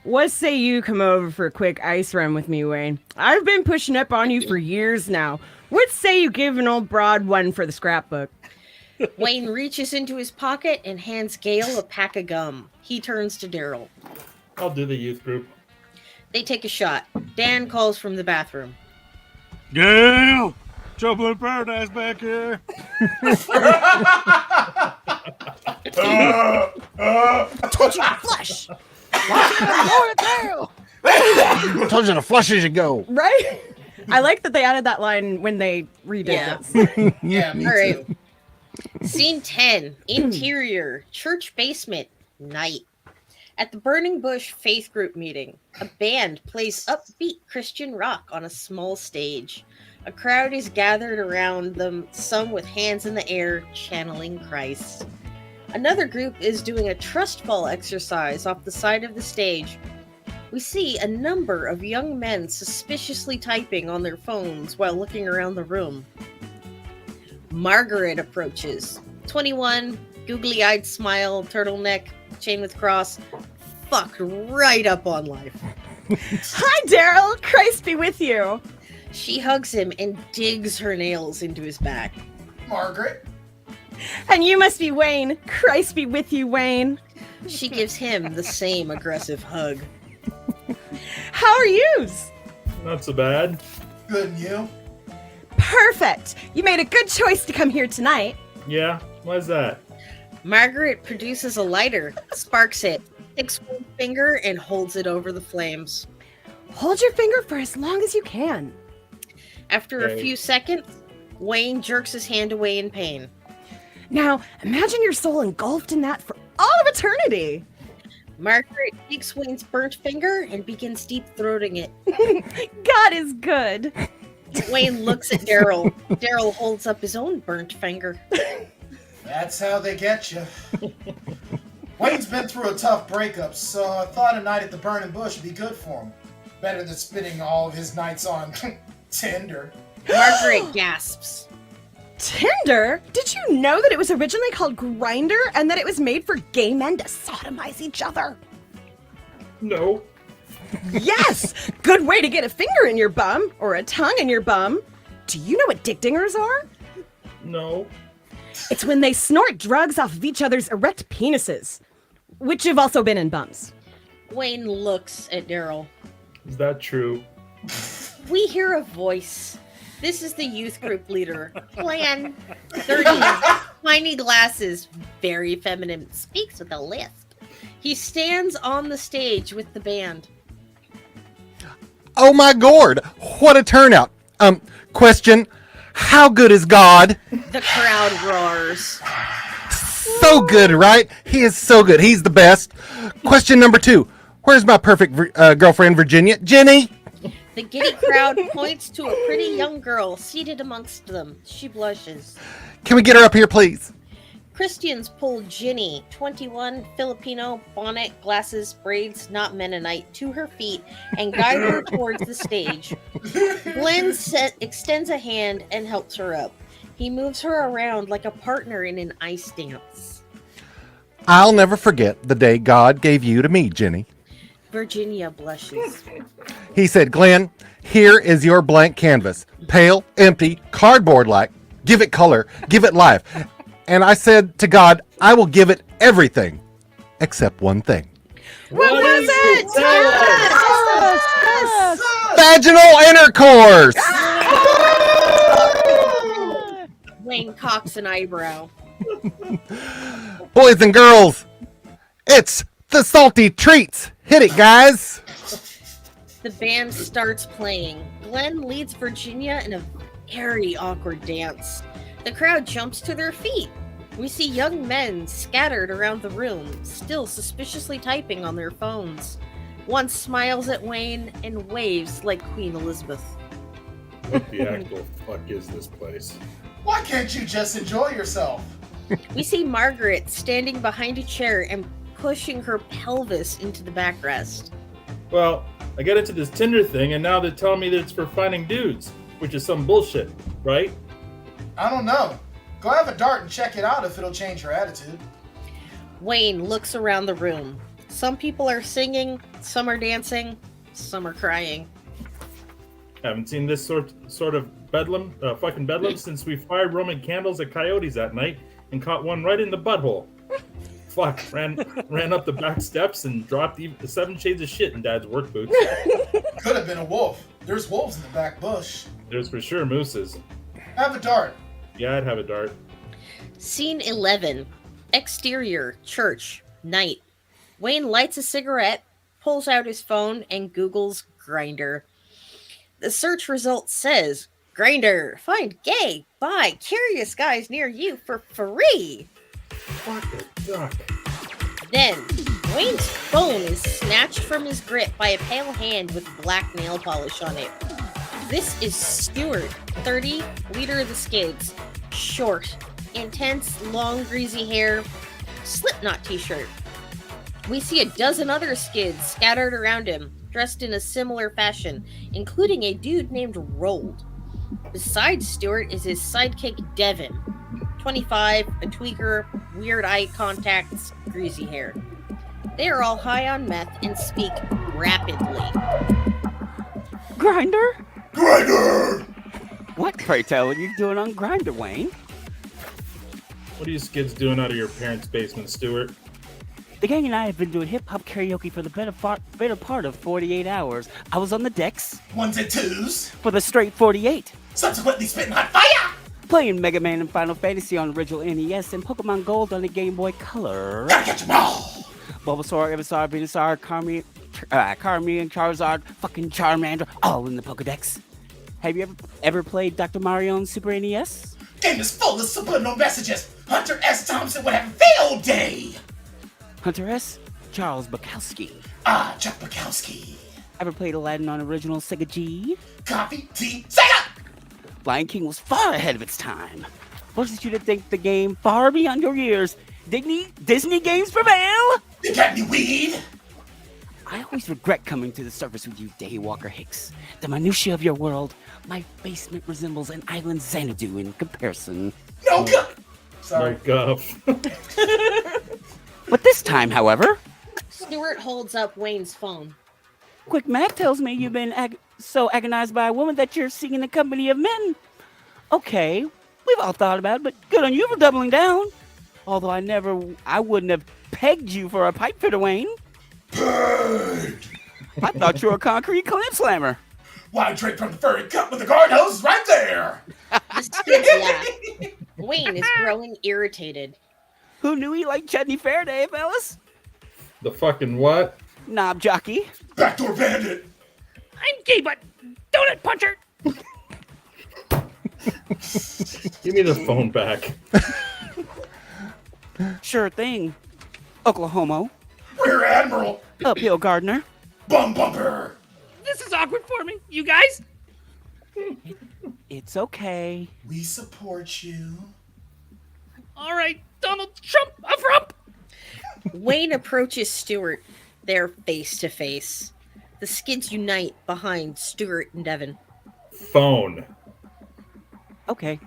What say you come over for a quick ice run with me, Wayne? I've been pushing up on you for years now. What say you give an old broad one for the scrapbook? Wayne reaches into his pocket and hands Gail a pack of gum. He turns to Daryl. I'll do the youth group. They take a shot. Dan calls from the bathroom. Gail! Trouble in paradise back here. Told you to flush. Told you to flush as you go. Right? I like that they added that line when they redid this. Yeah, me All right. too. Scene 10. Interior. Church basement. Night. At the Burning Bush Faith Group meeting, a band plays upbeat Christian rock on a small stage. A crowd is gathered around them, some with hands in the air, channeling Christ. Another group is doing a trust fall exercise off the side of the stage. We see a number of young men suspiciously typing on their phones while looking around the room. Margaret approaches. 21, googly-eyed smile, turtleneck, chain with cross, fucked right up on life. Hi, Daryl. Christ be with you. She hugs him and digs her nails into his back. Margaret. And you must be Wayne. Christ be with you, Wayne. She gives him the same aggressive hug. How are yous? Not so bad. Good, and you? Perfect. You made a good choice to come here tonight. Yeah? Why's that? Margaret produces a lighter, sparks it, sticks one finger, and holds it over the flames. Hold your finger for as long as you can. After a Okay. few seconds, Wayne jerks his hand away in pain. Now, imagine your soul engulfed in that for all of eternity. Margaret takes Wayne's burnt finger and begins deep-throating it. God is good. Wayne looks at Daryl. Daryl holds up his own burnt finger. That's how they get you. Wayne's been through a tough breakup, so I thought a night at the Burning Bush would be good for him. Better than spending all of his nights on Tinder. Margaret gasps. Tinder? Did you know that it was originally called Grindr and that it was made for gay men to sodomize each other? No. Yes! Good way to get a finger in your bum or a tongue in your bum. Do you know what dick dingers are? No. It's when they snort drugs off of each other's erect penises, which have also been in bums. Wayne looks at Daryl. Is that true? We hear a voice. This is the youth group leader. Plan 30. Tiny glasses. Very feminine. Speaks with a lisp. He stands on the stage with the band. Oh my gourd, what a turnout. Question, how good is God? The crowd roars. So good, right? He is so good. He's the best. Question number 2. Where's my perfect girlfriend, Virginia? Jenny? The giddy crowd points to a pretty young girl seated amongst them. She blushes. Can we get her up here, please? Christians pull Ginny, 21, Filipino, bonnet, glasses, braids, not Mennonite, to her feet and guide her towards the stage. Glenn extends a hand and helps her up. He moves her around like a partner in an ice dance. I'll never forget the day God gave you to me, Jenny. Virginia blushes. He said, Glenn, here is your blank canvas. Pale, empty, cardboard-like. Give it color. Give it life. And I said to God, I will give it everything except one thing. What was it? Yes! Vaginal intercourse! Wayne cocks an eyebrow. Boys and girls, it's the salty treats. Hit it, guys. The band starts playing. Glenn leads Virginia in a very awkward dance. The crowd jumps to their feet. We see young men scattered around the room, still suspiciously typing on their phones. One smiles at Wayne and waves like Queen Elizabeth. What the actual fuck is this place? Why can't you just enjoy yourself? We see Margaret standing behind a chair and pushing her pelvis into the backrest. Well, I got into this Tinder thing, and now they're telling me that it's for finding dudes, which is some bullshit, right? I don't know. Go have a dart and check it out if it'll change your attitude. Wayne looks around the room. Some people are singing, some are dancing, some are crying. Haven't seen this sort of bedlam, fucking bedlam, since we fired Roman candles at coyotes that night and caught one right in the butthole. Fuck, ran up the back steps and dropped the 7 shades of shit in Dad's work boots. Could have been a wolf. There's wolves in the back bush. There's for sure mooses. Have a dart. Yeah, I'd have a dart. Scene 11. Exterior, church, night. Wayne lights a cigarette, pulls out his phone, and Googles Grindr. The search result says, Grindr, find gay, bi, curious guys near you for free. Fuck a duck. Then, Wayne's phone is snatched from his grip by a pale hand with black nail polish on it. This is Stuart, 30, leader of the Skids. Short, intense, long, greasy hair, Slipknot t-shirt. We see a dozen other Skids scattered around him, dressed in a similar fashion, including a dude named Rold. Beside Stuart is his sidekick Devin, 25, a tweaker, weird eye contacts, greasy hair. They are all high on meth and speak rapidly. Grindr? Grinder! What, pray tell, are you doing on Grindr, Wayne? What are you skids doing out of your parents' basement, Stuart? The gang and I have been doing hip-hop karaoke for the better part of 48 hours. I was on the decks Ones and twos. for the straight 48, Subsequently spitting hot fire. playing Mega Man and Final Fantasy on the original NES and Pokemon Gold on the Game Boy Color. Gotta catch 'em all. Bulbasaur, Ivysaur, Venusaur, Charmeleon, Charizard, fucking Charmander, all in the Pokedex. Have you ever played Dr. Mario on Super NES? Game is full of subliminal messages. Hunter S. Thompson would have a field day. Hunter S. Charles Bukowski. Ah, Chuck Bukowski. Ever played Aladdin on original Sega G? Coffee, tea, Sega! Lion King was far ahead of its time. Forces you to think the game far beyond your years. Disney games prevail! You got any weed? I always regret coming to the surface with you, Daywalker Hicks. The minutiae of your world, my basement resembles an island Xanadu in comparison. No good. Sorry. Like, But this time, however, Stuart holds up Wayne's phone. quick math tells me you've been so agonized by a woman that you're seeking the company of men. Okay, we've all thought about it, but good on you for doubling down. Although I wouldn't have pegged you for a pipe fitter, Wayne. Bird. I thought you were a concrete clam slammer. Why drink from the furry cup with the garden hose right there? The Skids laugh. Wayne is growing irritated. Who knew he liked Chutney Faraday, fellas? The fucking what? Knob jockey. Backdoor bandit. I'm gay, but donut puncher. Give me the phone back. Sure thing. Oklahoma. Rear admiral. Uphill gardener. Bum bumper. This is awkward for me. You guys? It's okay. We support you. All right, Donald Trump of Rump. Wayne approaches Stuart. They're face to face. The skids unite behind Stuart and Devin. Phone. Okay.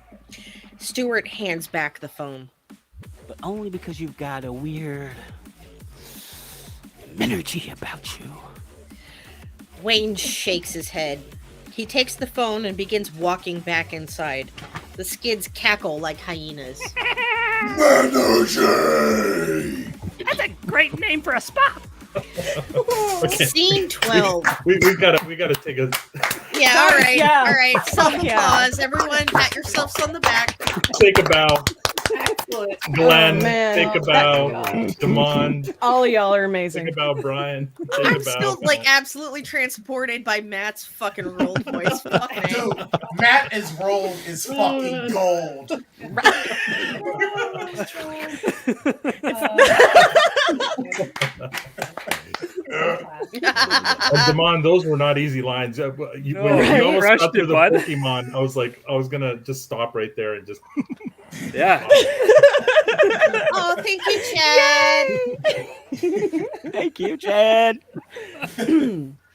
Stuart hands back the phone. But only because you've got a weird energy about you. Wayne shakes his head. He takes the phone and begins walking back inside. The skids cackle like hyenas. Energy. That's a great name for a spa. Okay. Scene 12. We gotta take a Yeah, all right. Yeah. All right. Self Yeah. applause. Everyone pat yourselves on the back. take a bow. Excellent. Glenn, Oh, man. take a bow. Demond, All of y'all are take amazing. a bow. Brian, take I'm a bow. still like absolutely transported by Matt's fucking rolled voice. Fucking A. Dude, Matt is rolled is fucking gold. Demond, those were not easy lines. When you Right. almost Rushed got through it, the bud. Pokemon, I was gonna just stop right there and just. Yeah. Oh, thank you, Chad. Thank you, Chad.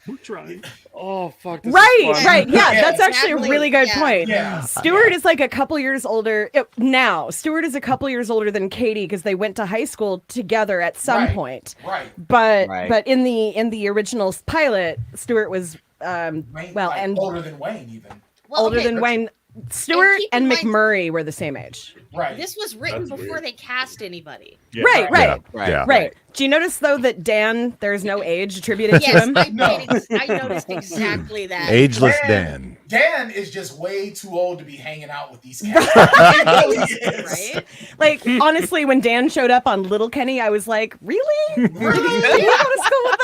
We're trying. Oh fuck. This Right, is fun. right. Yeah, Yeah, that's actually exactly. a really good Yeah. point. Yeah. Stuart is like a couple years older now. Stuart is a couple years older than Katie because they went to high school together at some Right. point. Right. But Right. but in the original pilot, Stuart was Wayne, well like, and older than Wayne even. Well, older okay, than Wayne. Stuart keep in and mind- McMurray were the same age. Right. This was written That's before weird. they cast anybody. Yeah. Right, right. Right. Yeah. Right. Do you notice though that Dan, there's no age attributed to Yes, him? I, No. I noticed exactly that. Ageless Dan. Dan. Dan is just way too old to be hanging out with these cats. He really is. Right? Like honestly, when Dan showed up on Letterkenny, I was like, really? Did he Really? go to school with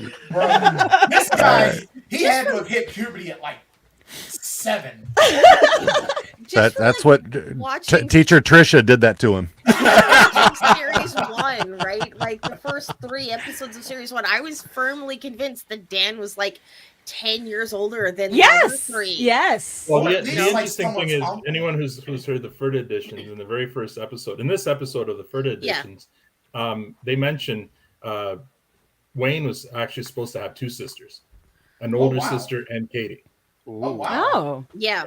them? Bro, this guy, he had to have hit puberty at like 7. Just That's for, what watching- teacher Trisha did that to him. watching series 1, right? Like the first 3 episodes of series 1, I was firmly convinced that Dan was like 10 years older than the other Yes. 3. Yes. Well, Or the at least, interesting like, thing is, someone's anyone who's heard the Furta editions in the very first episode, in this episode of the Furta Yeah. editions, they mention Wayne was actually supposed to have 2 sisters, an older wow. sister and Katie. Oh, wow. Oh. Yeah.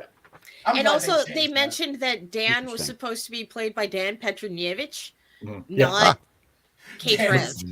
I'm And glad also, changed they that. mentioned that Dan was Interesting. supposed to be played by Dan Petronievich, Mhm. Yeah. not Kate Dan Rev. is-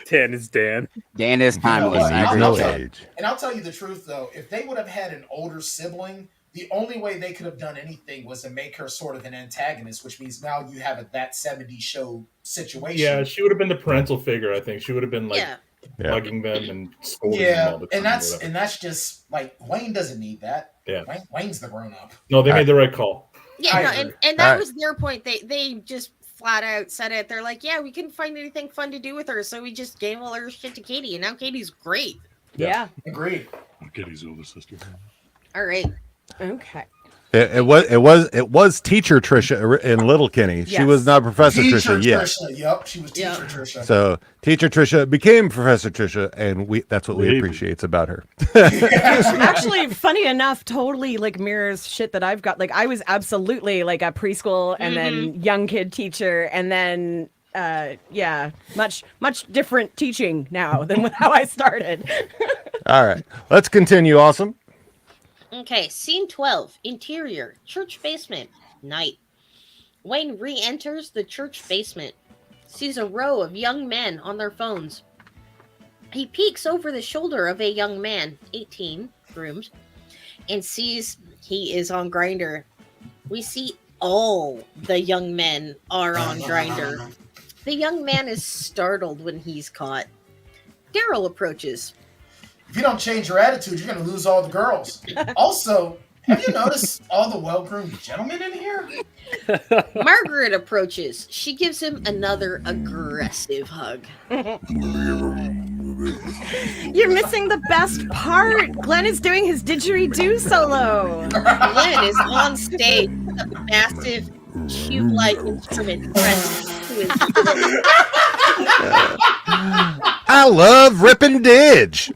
Dan is Dan. Dan is timeless. I I'll agree No with tell that. age. And I'll tell you the truth, though, if they would have had an older sibling, the only way they could have done anything was to make her sort of an antagonist, which means now you have that 70s show situation. Yeah, she would have been the parental figure. I think she would have been like Yeah. Yeah. bugging them and scolding them Yeah, all the time. and or whatever. that's just like Wayne doesn't need that. Yeah. Wayne's the grown up. No, they made the right call. Yeah, I no, agree. and that Alright. was their point. They just flat out said it. They're like, yeah, we couldn't find anything fun to do with her, so we just gave all her shit to Katie, and now Katie's great. Yeah. Agreed. Kitty's older sister. All right. Okay. It was teacher Trisha in Letterkenny. She Yes. was not Professor Teacher Trisha yet. Trisha. Yep, she was Teacher Yeah. Trisha. So teacher Trisha became Professor Trisha, and that's what we Maybe. appreciate about her. Actually, funny enough, totally like mirrors shit that I've got. Like I was absolutely like a preschool and then young kid teacher, and then yeah, much different teaching now than with how I started. All right, let's continue. Awesome. Okay, scene 12. Interior, church basement, night. Wayne re-enters the church basement, sees a row of young men on their phones. He peeks over the shoulder of a young man, 18, groomed, and sees he is on Grindr. We see all the young men are on Grindr. The young man is startled when he's caught. Daryl approaches. If you don't change your attitude, you're going to lose all the girls. Also, Have you noticed all the well-groomed gentlemen in here? Margaret approaches. She gives him another aggressive hug. You're missing the best part. Glenn is doing his didgeridoo solo. Glenn is on stage with a massive tube-like instrument pressed to his lips. I love ripping didge.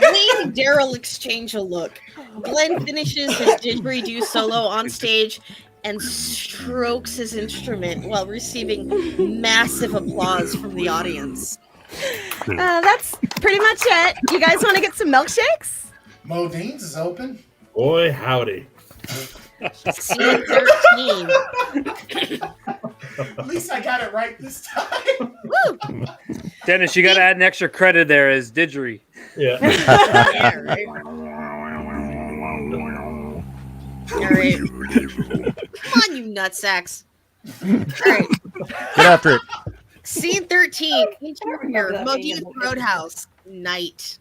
Wayne and Daryl exchange a look. Glenn finishes his didgeridoo solo on stage and strokes his instrument while receiving massive applause from the audience. That's pretty much it. You guys want to get some milkshakes? Modine's is open. Boy, howdy. Scene 13. At least I got it right this time. Woo! Dennis, you got to add an extra credit there as didgeridoo. Yeah. Yeah, right. All right. Come on, you nutsacks. All right. Get after it. Scene 13. Interior, Remember that being Modine's in the book. Roadhouse. Night.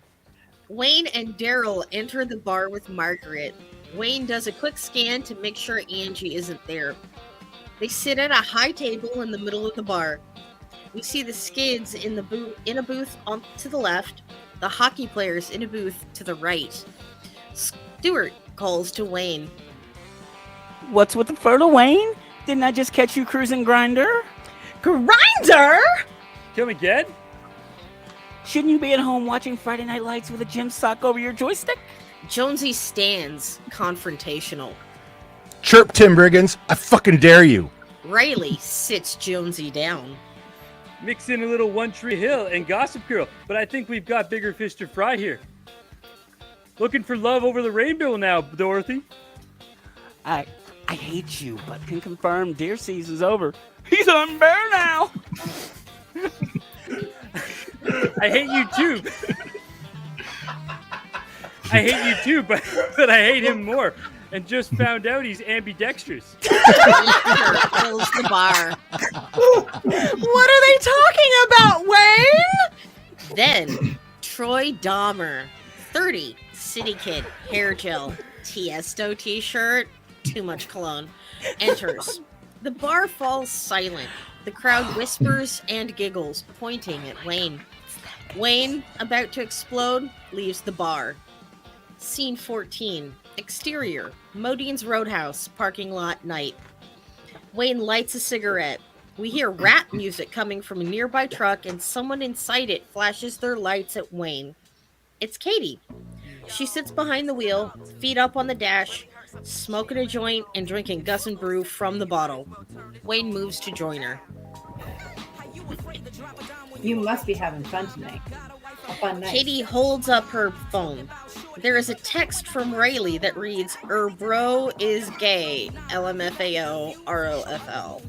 Wayne and Daryl enter the bar with Margaret. Wayne does a quick scan to make sure Angie isn't there. They sit at a high table in the middle of the bar. We see the Skids in a booth on to the left, the hockey players in a booth to the right. Stuart calls to Wayne. What's with the fertile, Wayne? Didn't I just catch you cruising Grinder? Grinder? Come again? Shouldn't you be at home watching Friday Night Lights with a gym sock over your joystick? Jonesy stands, confrontational. Chirp, Tim Briggins. I fucking dare you. Riley sits Jonesy down. Mix in a little One Tree Hill and Gossip Girl, but I think we've got bigger fish to fry here. Looking for love over the rainbow now, Dorothy. I hate you, but can confirm deer season's over. He's on bear now. I hate you too. I hate you too, but I hate him more. And just found out he's ambidextrous. Fills the bar. What are they talking about, Wayne? Then, Troy Dahmer, 30, city kid, hair gel, Tiesto t-shirt, too much cologne, enters. The bar falls silent. The crowd whispers and giggles, pointing at Wayne. Wayne, about to explode, leaves the bar. Scene 14. Exterior, Modine's Roadhouse, parking lot, night. Wayne lights a cigarette. We hear rap music coming from a nearby truck, and someone inside it flashes their lights at Wayne. It's Katie. She sits behind the wheel, feet up on the dash, smoking a joint and drinking Gus and Brew from the bottle. Wayne moves to join her. You must be having fun tonight. A fun night. Katie holds up her phone. There is a text from Rayleigh that reads, bro is gay, LMFAO, ROFL.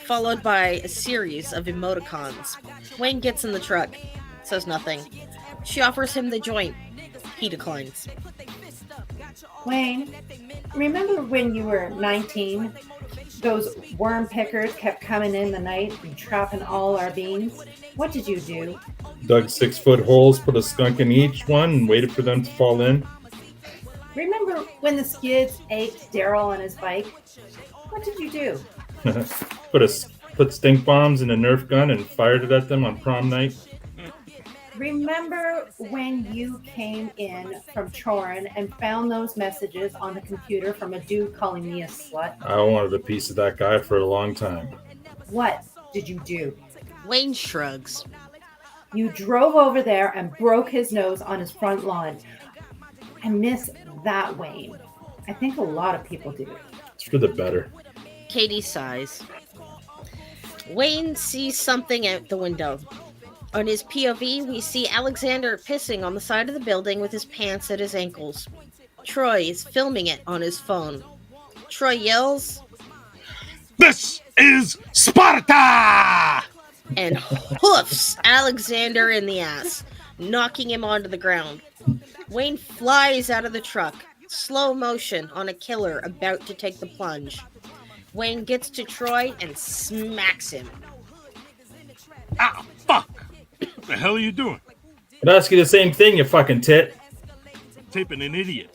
Followed by a series of emoticons. Wayne gets in the truck, says nothing. She offers him the joint. He declines. Wayne, remember when you were 19? Those worm pickers kept coming in the night and trapping all our beans. What did you do? Dug 6-foot holes, put a skunk in each one, and waited for them to fall in. Remember when the Skids ached Daryl on his bike? What did you do? Put stink bombs in a Nerf gun and fired it at them on prom night. Remember when you came in from Chorin and found those messages on the computer from a dude calling me a slut? I wanted a piece of that guy for a long time. What did you do? Wayne shrugs. You drove over there and broke his nose on his front lawn. I miss that Wayne. I think a lot of people do. It's for the better. Katie sighs. Wayne sees something out the window. On his POV, we see Alexander pissing on the side of the building with his pants at his ankles. Troy is filming it on his phone. Troy yells, This is Sparta! and hoofs Alexander in the ass, knocking him onto the ground. Wayne flies out of the truck, slow motion on a killer about to take the plunge. Wayne gets to Troy and smacks him. Ah, fuck! What the hell are you doing? I'd ask you the same thing, you fucking tit. Taping an idiot.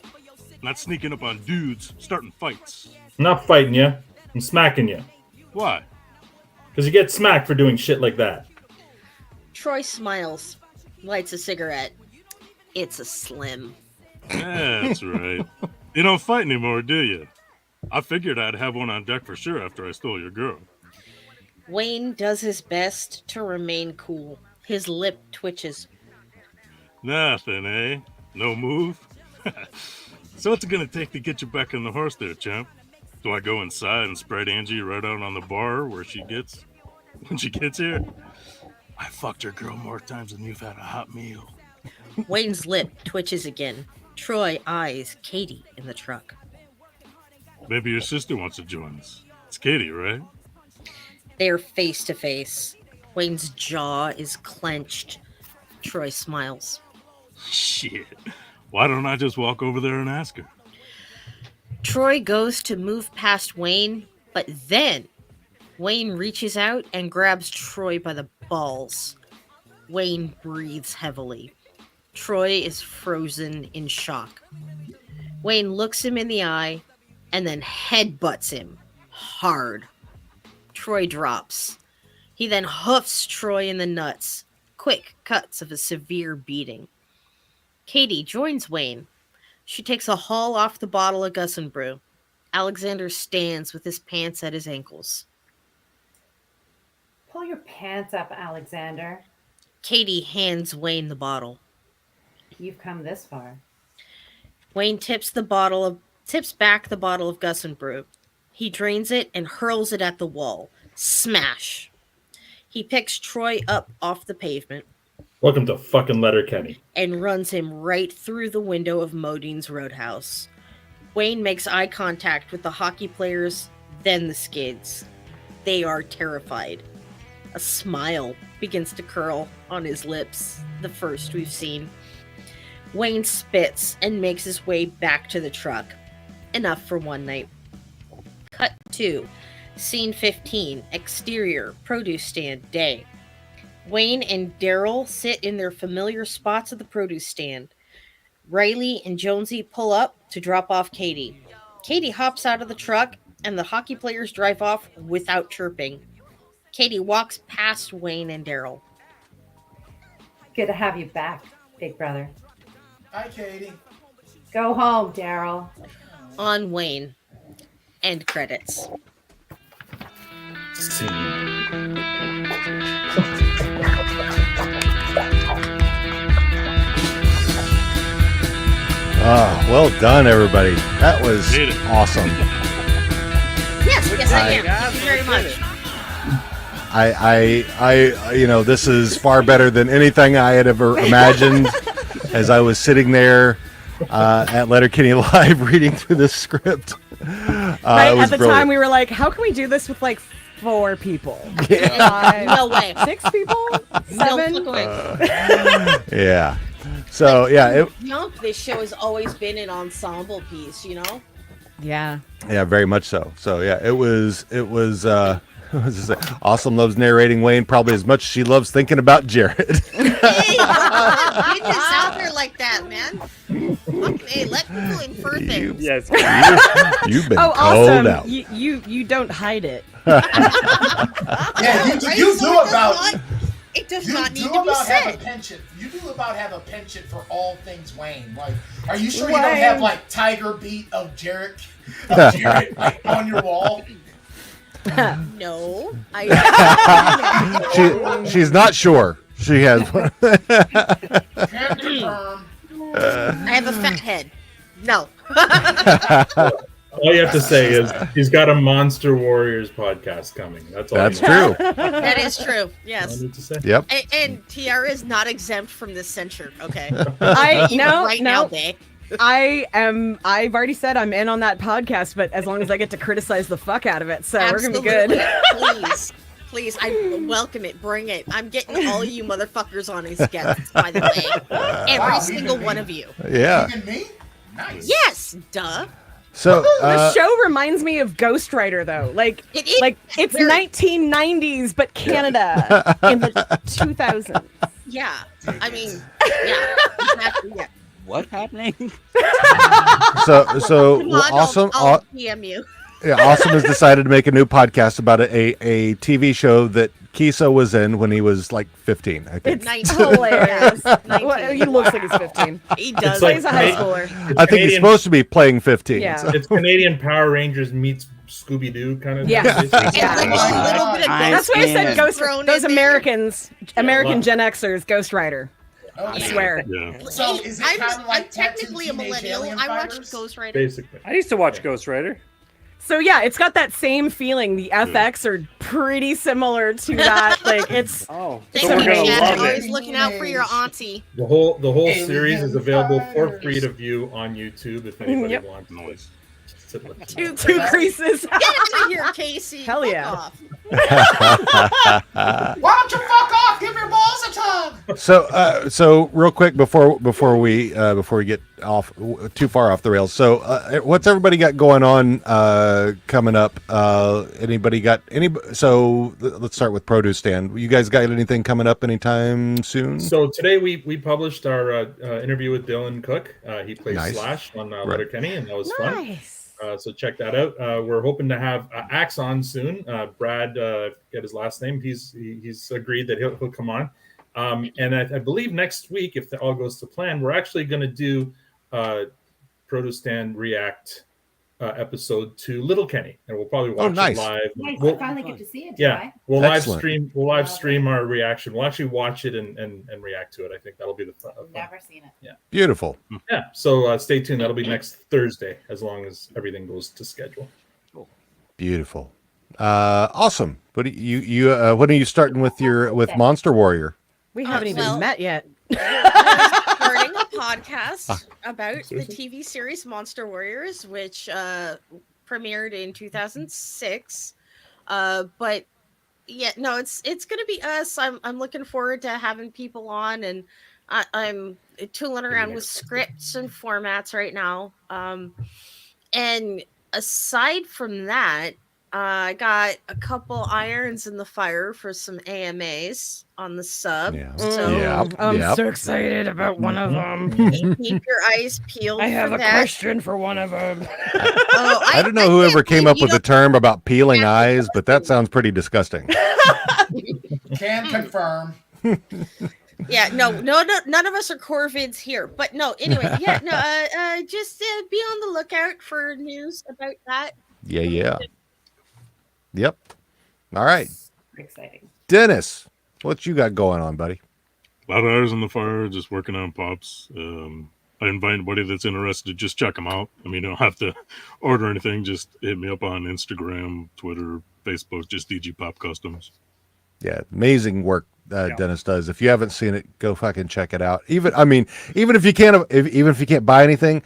not sneaking up on dudes, starting fights. I'm not fighting you. I'm smacking you. Why? Because you get smacked for doing shit like that. Troy smiles, lights a cigarette. It's a slim. That's right. You don't fight anymore, do you? I figured I'd have one on deck for sure after I stole your girl. Wayne does his best to remain cool. His lip twitches. Nothing, eh? No move? So what's it gonna take to get you back on the horse there, champ? Do I go inside and spread Angie right out on the bar where she gets... when she gets here? I fucked your girl more times than you've had a hot meal. Wayne's lip twitches again. Troy eyes Katie in the truck. Maybe your sister wants to join us. It's Katie, right? They're face to face. Wayne's jaw is clenched. Troy smiles. Shit. Why don't I just walk over there and ask her? Troy goes to move past Wayne, but then Wayne reaches out and grabs Troy by the balls. Wayne breathes heavily. Troy is frozen in shock. Wayne looks him in the eye and then headbutts him hard. Troy drops. He then hoofs Troy in the nuts. Quick cuts of a severe beating. Katie joins Wayne. She takes a haul off the bottle of Gus and Brew. Alexander stands with his pants at his ankles. Pull your pants up, Alexander. Katie hands Wayne the bottle. You've come this far. Wayne tips back the bottle of Gus and Brew. He drains it and hurls it at the wall. Smash. He picks Troy up off the pavement. Welcome to fucking Letterkenny. And runs him right through the window of Modine's Roadhouse. Wayne makes eye contact with the hockey players, then the skids. They are terrified. A smile begins to curl on his lips, the first we've seen. Wayne spits and makes his way back to the truck. Enough for one night. Cut 2. Scene 15. Exterior. Produce stand. Day. Wayne and Daryl sit in their familiar spots at the produce stand. Riley and Jonesy pull up to drop off Katie. Katie hops out of the truck and the hockey players drive off without chirping. Katie walks past Wayne and Daryl. Good to have you back, big brother. Hi, Katie. Go home, Daryl. On Wayne. End credits. Well done, everybody. That was Made it. awesome. Yes, I am. Thank you very much. I this is far better than anything I had ever imagined. As I was sitting there at Letterkenny Live reading through this script, Right at the time, we were like, "How can we do this with like 4 people? Yeah. No way. 6 people? 7? No way. Yeah. So yeah, This show has always been an ensemble piece, you know. Yeah. yeah, very much so. So yeah, it was. Awesome loves narrating Wayne probably as much as she loves thinking about Jared. Hey, get this out there like that, man. Hey, let people infer things. Yes. You've been Oh, called awesome! out. You don't hide it. Yeah, Right? you So do about. it does You not do need to be about have a said. penchant. You do about have a penchant for all things Wayne. Like, are you sure you don't have like Tiger Beat of Jared like on your wall? No, She's not sure. She has one. Can't confirm. I have a fat head. No. All you have to say is he's got a Monster Warriors podcast coming. That's all. That's you need. true. That is true. All I Yes. need to say. Yep. And Tiara is not exempt from this censure. Okay. No, now, babe. I've already said I'm in on that podcast, but as long as I get to criticize the fuck out of it, so we're gonna be good. Please, I welcome it. Bring it. I'm getting all you motherfuckers on as guests, by the way. Every single one of you. Yeah. Even me? Nice. Yes, duh. So The show reminds me of Ghost Rider, though. Like it's very- 1990s, but Canada in the 2000s. Yeah. I mean, yeah. Exactly. Yeah. What happening? So Come on, awesome. I'll DM you. Yeah, Awesome has decided to make a new podcast about a TV show that Kisa was in when he was like 15, I think. It's 19. hilarious. Yeah, Well, 19. he looks like he's 15. He does. It's like He's a high Canadian- schooler. It's I think he's Canadian- supposed to be playing 15. Yeah. so- It's Canadian Power Rangers meets Scooby Doo kind of. Yeah. thing, basically. Yeah. Like a little bit of I That's why I said Yeah. Ghost. Thrown Those in there. American Wow. Gen Xers, Ghost Rider. Oh, I yeah. swear. Yeah. So is it I'm, kind of I'm like technically a Tattoo Teenage millennial. Alien I watched Fighters? Ghost Rider. Basically. I used to watch Ghost Rider. So yeah, it's got that same feeling. The FX are pretty similar to that. Like it's Oh, Thanks, so we're gonna amazing. love Always it. looking out for your auntie. The whole Alien series is available for Fighters. free to view on YouTube if anybody Yep. wants. Noise. To look. Two two creases. Get out of here, Casey. Hell Fuck yeah. off. Why don't you fuck off? Give your balls a tug. So real quick before we get off too far off the rails. So what's everybody got going on coming up? Anybody got any? So let's start with Produce Stand. You guys got anything coming up anytime soon? So today we published our interview with Dylan Cook. He plays Nice. Slash on Right. Letterkenny, and that was fun. Nice. So check that out. We're hoping to have Axe on soon. Brad, get his last name. He's agreed that he'll come on. And I believe next week, if all goes to plan, we're actually going to do Produce Stand React episode to Letterkenny, and we'll probably watch nice. it live. Nice. We'll- I finally get to see it. yeah, we'll Excellent. live stream our reaction. We'll actually watch it and react to it. I think that'll be the fun. Never seen it. Beautiful. Yeah, so stay tuned. That'll be next Thursday, as long as everything goes to schedule. Beautiful. Awesome. What do you when are you starting with Monster Warrior? We haven't even well- met yet. Starting a podcast about the TV series Monster Warriors, which premiered in 2006. But yeah, no, it's gonna be us. I'm looking forward to having people on, and I'm tooling around with scripts and formats right now. And aside from that, I got a couple irons in the fire for some AMAs on the sub. Yeah. So Yeah. I'm Yep. so excited about one of them. keep your eyes peeled. I have for a that. question for one of them. Oh, I don't know whoever can't came believe up you with the don't- term about peeling Yeah. eyes, but that sounds pretty disgusting. Can confirm. Yeah, no, none of us are Corvids here. But no, anyway, yeah, no, just be on the lookout for news about that. Yeah. Yep. All right. Exciting. Dennis, what you got going on, buddy? A lot of hours in the fire, just working on pops. I invite anybody that's interested, just check them out. I mean, you don't have to order anything. Just hit me up on Instagram, Twitter, Facebook, just DG Pop Customs. Yeah, amazing work Dennis does. If you haven't seen it, go fucking check it out. Even if you can't buy anything,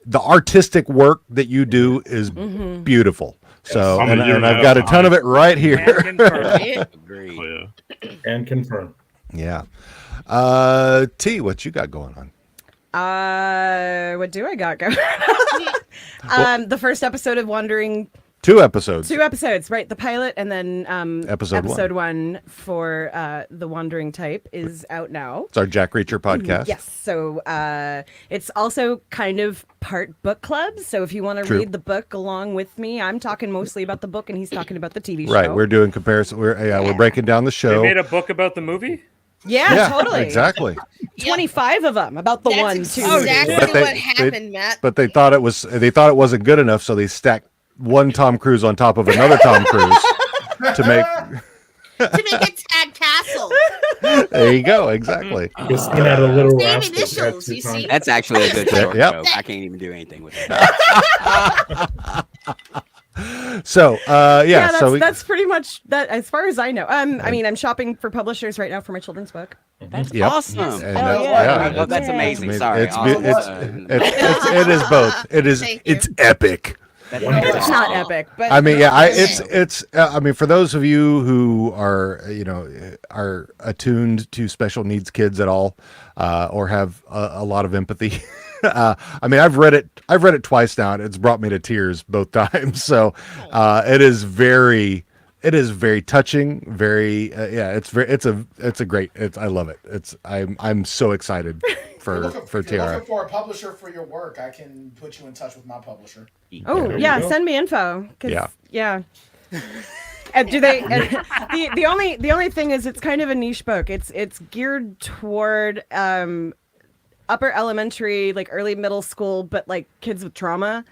the artistic work that you do is beautiful. So, I'm a and year and a I've got a half ton of it right here. And confirm. Agreed. Oh, yeah. And confirm. Yeah. T, what you got going on? What do I got going? The first episode of Wandering. 2 episodes. 2 episodes, right? The pilot and then Episode one for the Wandering Type is out now. It's our Jack Reacher podcast. Yes. So it's also kind of part book club. So if you want to True. read the book along with me, I'm talking mostly about the book and he's talking about the TV show. Right. We're doing comparison. We're breaking down the They show. made a book about the movie. Yeah, totally. Exactly. 25 of them about the That's one, two. exactly But they- what happened, Matt. But they thought it wasn't good enough, so they stacked one Tom Cruise on top of another Tom Cruise to make. To make it Tad Castle. There you go. Exactly. Just skin out a little Same rascal. initials, That's who you Tom- see? That's actually a good short Yep. joke. I can't even do anything with it. So Yeah, so that's pretty much that as far as I know. I mean, I'm shopping for publishers right now for my children's book. That's Yep. awesome. And Oh, that's, yeah. Oh, that's Yeah. amazing. It's Sorry. amazing. Awesome. It is both. Thank you. It's epic. That's It's not epic, but I mean, yeah, it's. I mean, for those of you who are are attuned to special needs kids at all, or have a lot of empathy. I mean, I've read it twice now, and it's brought me to tears both times. So, it is very, it is very touching. Very it's a great. I love it. I'm so excited for If you're Tiara. looking for a publisher for your work, I can put you in touch with my publisher. Oh There yeah, you go. send me info. Yeah. Yeah. And do they? And the only thing is, it's kind of a niche book. It's geared toward upper elementary, like early middle school, but like kids with trauma.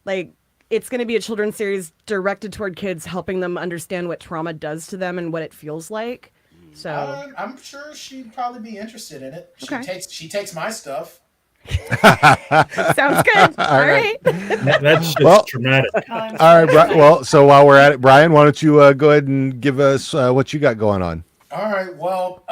Like it's going to be a children's series directed toward kids, helping them understand what trauma does to them and what it feels like. So I'm sure she'd probably be interested in it. Okay. She takes my stuff. sounds good. All right. That's just Well- traumatic. I'm All right. sorry. Well, so while we're at it, Brian, why don't you go ahead and give us what you got going on? All right. Well,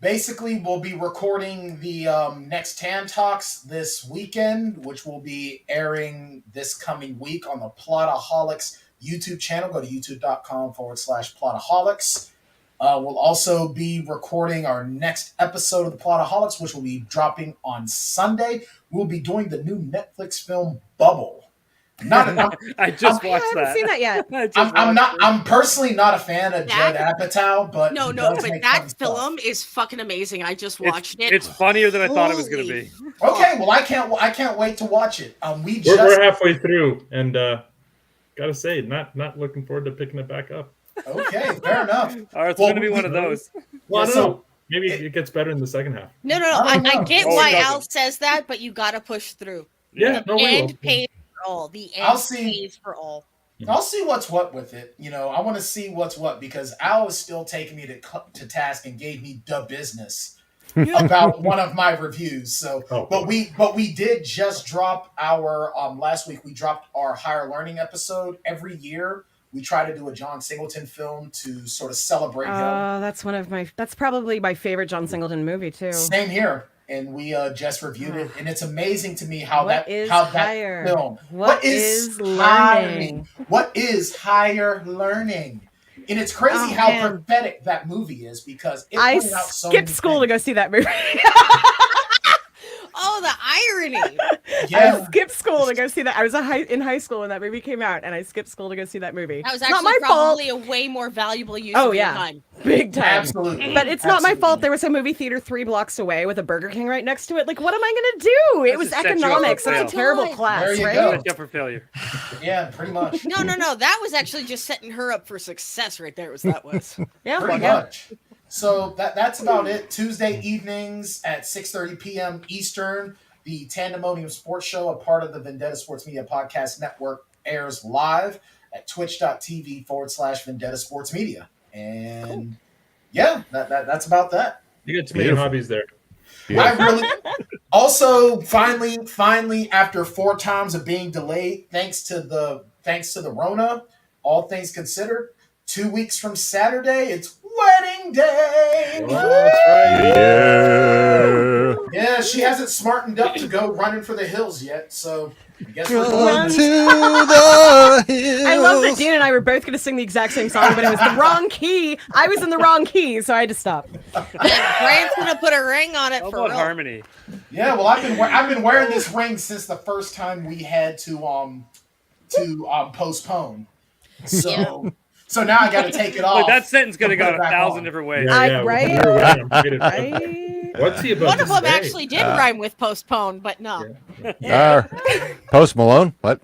basically, we'll be recording the next Tan Talks this weekend, which will be airing this coming week on the Plotaholics YouTube channel. Go to youtube.com/Plotaholics. We'll also be recording our next episode of the Plotaholics, which will be dropping on Sunday. We'll be doing the new Netflix film Bubble. I just I watched haven't that. seen that yet. I just I'm watched not. it. I'm personally not a fan of Judd Apatow, but No, he no, does but make that fun stuff. film is fucking amazing. I just watched it. It's funnier than I thought it was going to Holy be. Okay, well, I can't wait to watch it. We're halfway through, and gotta say, not looking forward to picking it back up. Okay, fair enough. All right, it's Well, going to be one of those. Well, I Yeah, don't so- know. Maybe it gets better in the second half. No. I don't know. I get Oh, it why doesn't. Al says that, but you gotta push through. Yeah, The no, we will. end pays for all. The I'll end see. pays for all. I'll see what's what with it. You know, I want to see what's what because Al is still taking me to task and gave me the business about one of my reviews. So, Oh, but we did just drop our last week. We dropped our higher learning episode. Every year we try to do a John Singleton film to sort of celebrate him. That's probably my favorite John Singleton movie too. Same here. And we just reviewed it, and it's amazing to me how What that is higher? film. What is learning? learning? What is higher learning? And it's crazy Oh, how man. pathetic that movie is because it I pointed out so skipped many school to things. go see that movie. Oh, the irony! I Yeah, skipped school to go see that. I was in high school when that movie came out, and I skipped school to go see that movie. That was Not actually my fault. probably a way more valuable use Oh, of your yeah. time. Big time. absolutely. But it's not my Absolutely. fault. There was a movie theater 3 blocks away with a Burger King right next to it. Like, what am I going to do? It That's was to set you up for economics. That's a failure. terrible There class, you right? go. Set you up for failure. Yeah, pretty much. No. That was actually just setting her up for success right there. Was that was? Yeah, Pretty yeah. much. So that's about it. Tuesday evenings at 6:30 p.m. Eastern, the Tandemonium Sports Show, a part of the Vendetta Sports Media Podcast Network, airs live at twitch.tv/Vendetta Sports Media. And yeah, that's about that. You got too many Beautiful. hobbies there. I really also finally after 4 times of being delayed, thanks to the Rona, all things considered, 2 weeks from Saturday, it's wedding day. Oh, that's right. Yeah. Yeah, she hasn't smartened up to go running for the hills yet, so I guess we're Going going. to the hills. I love that Dean and I were both going to sing the exact same song, but it was the wrong key. I was in the wrong key, so I had to stop. Brian's gonna put a ring on it How for about real. harmony? Yeah, well, I've been wearing this ring since the first time we had to postpone. So now I got to take it off. Look, that sentence could have Put it gone a back thousand on. different ways. Right? When we were waiting, I'm waiting. Right? What's he about One to of them say? actually did rhyme with postpone, but no. Post Malone. What?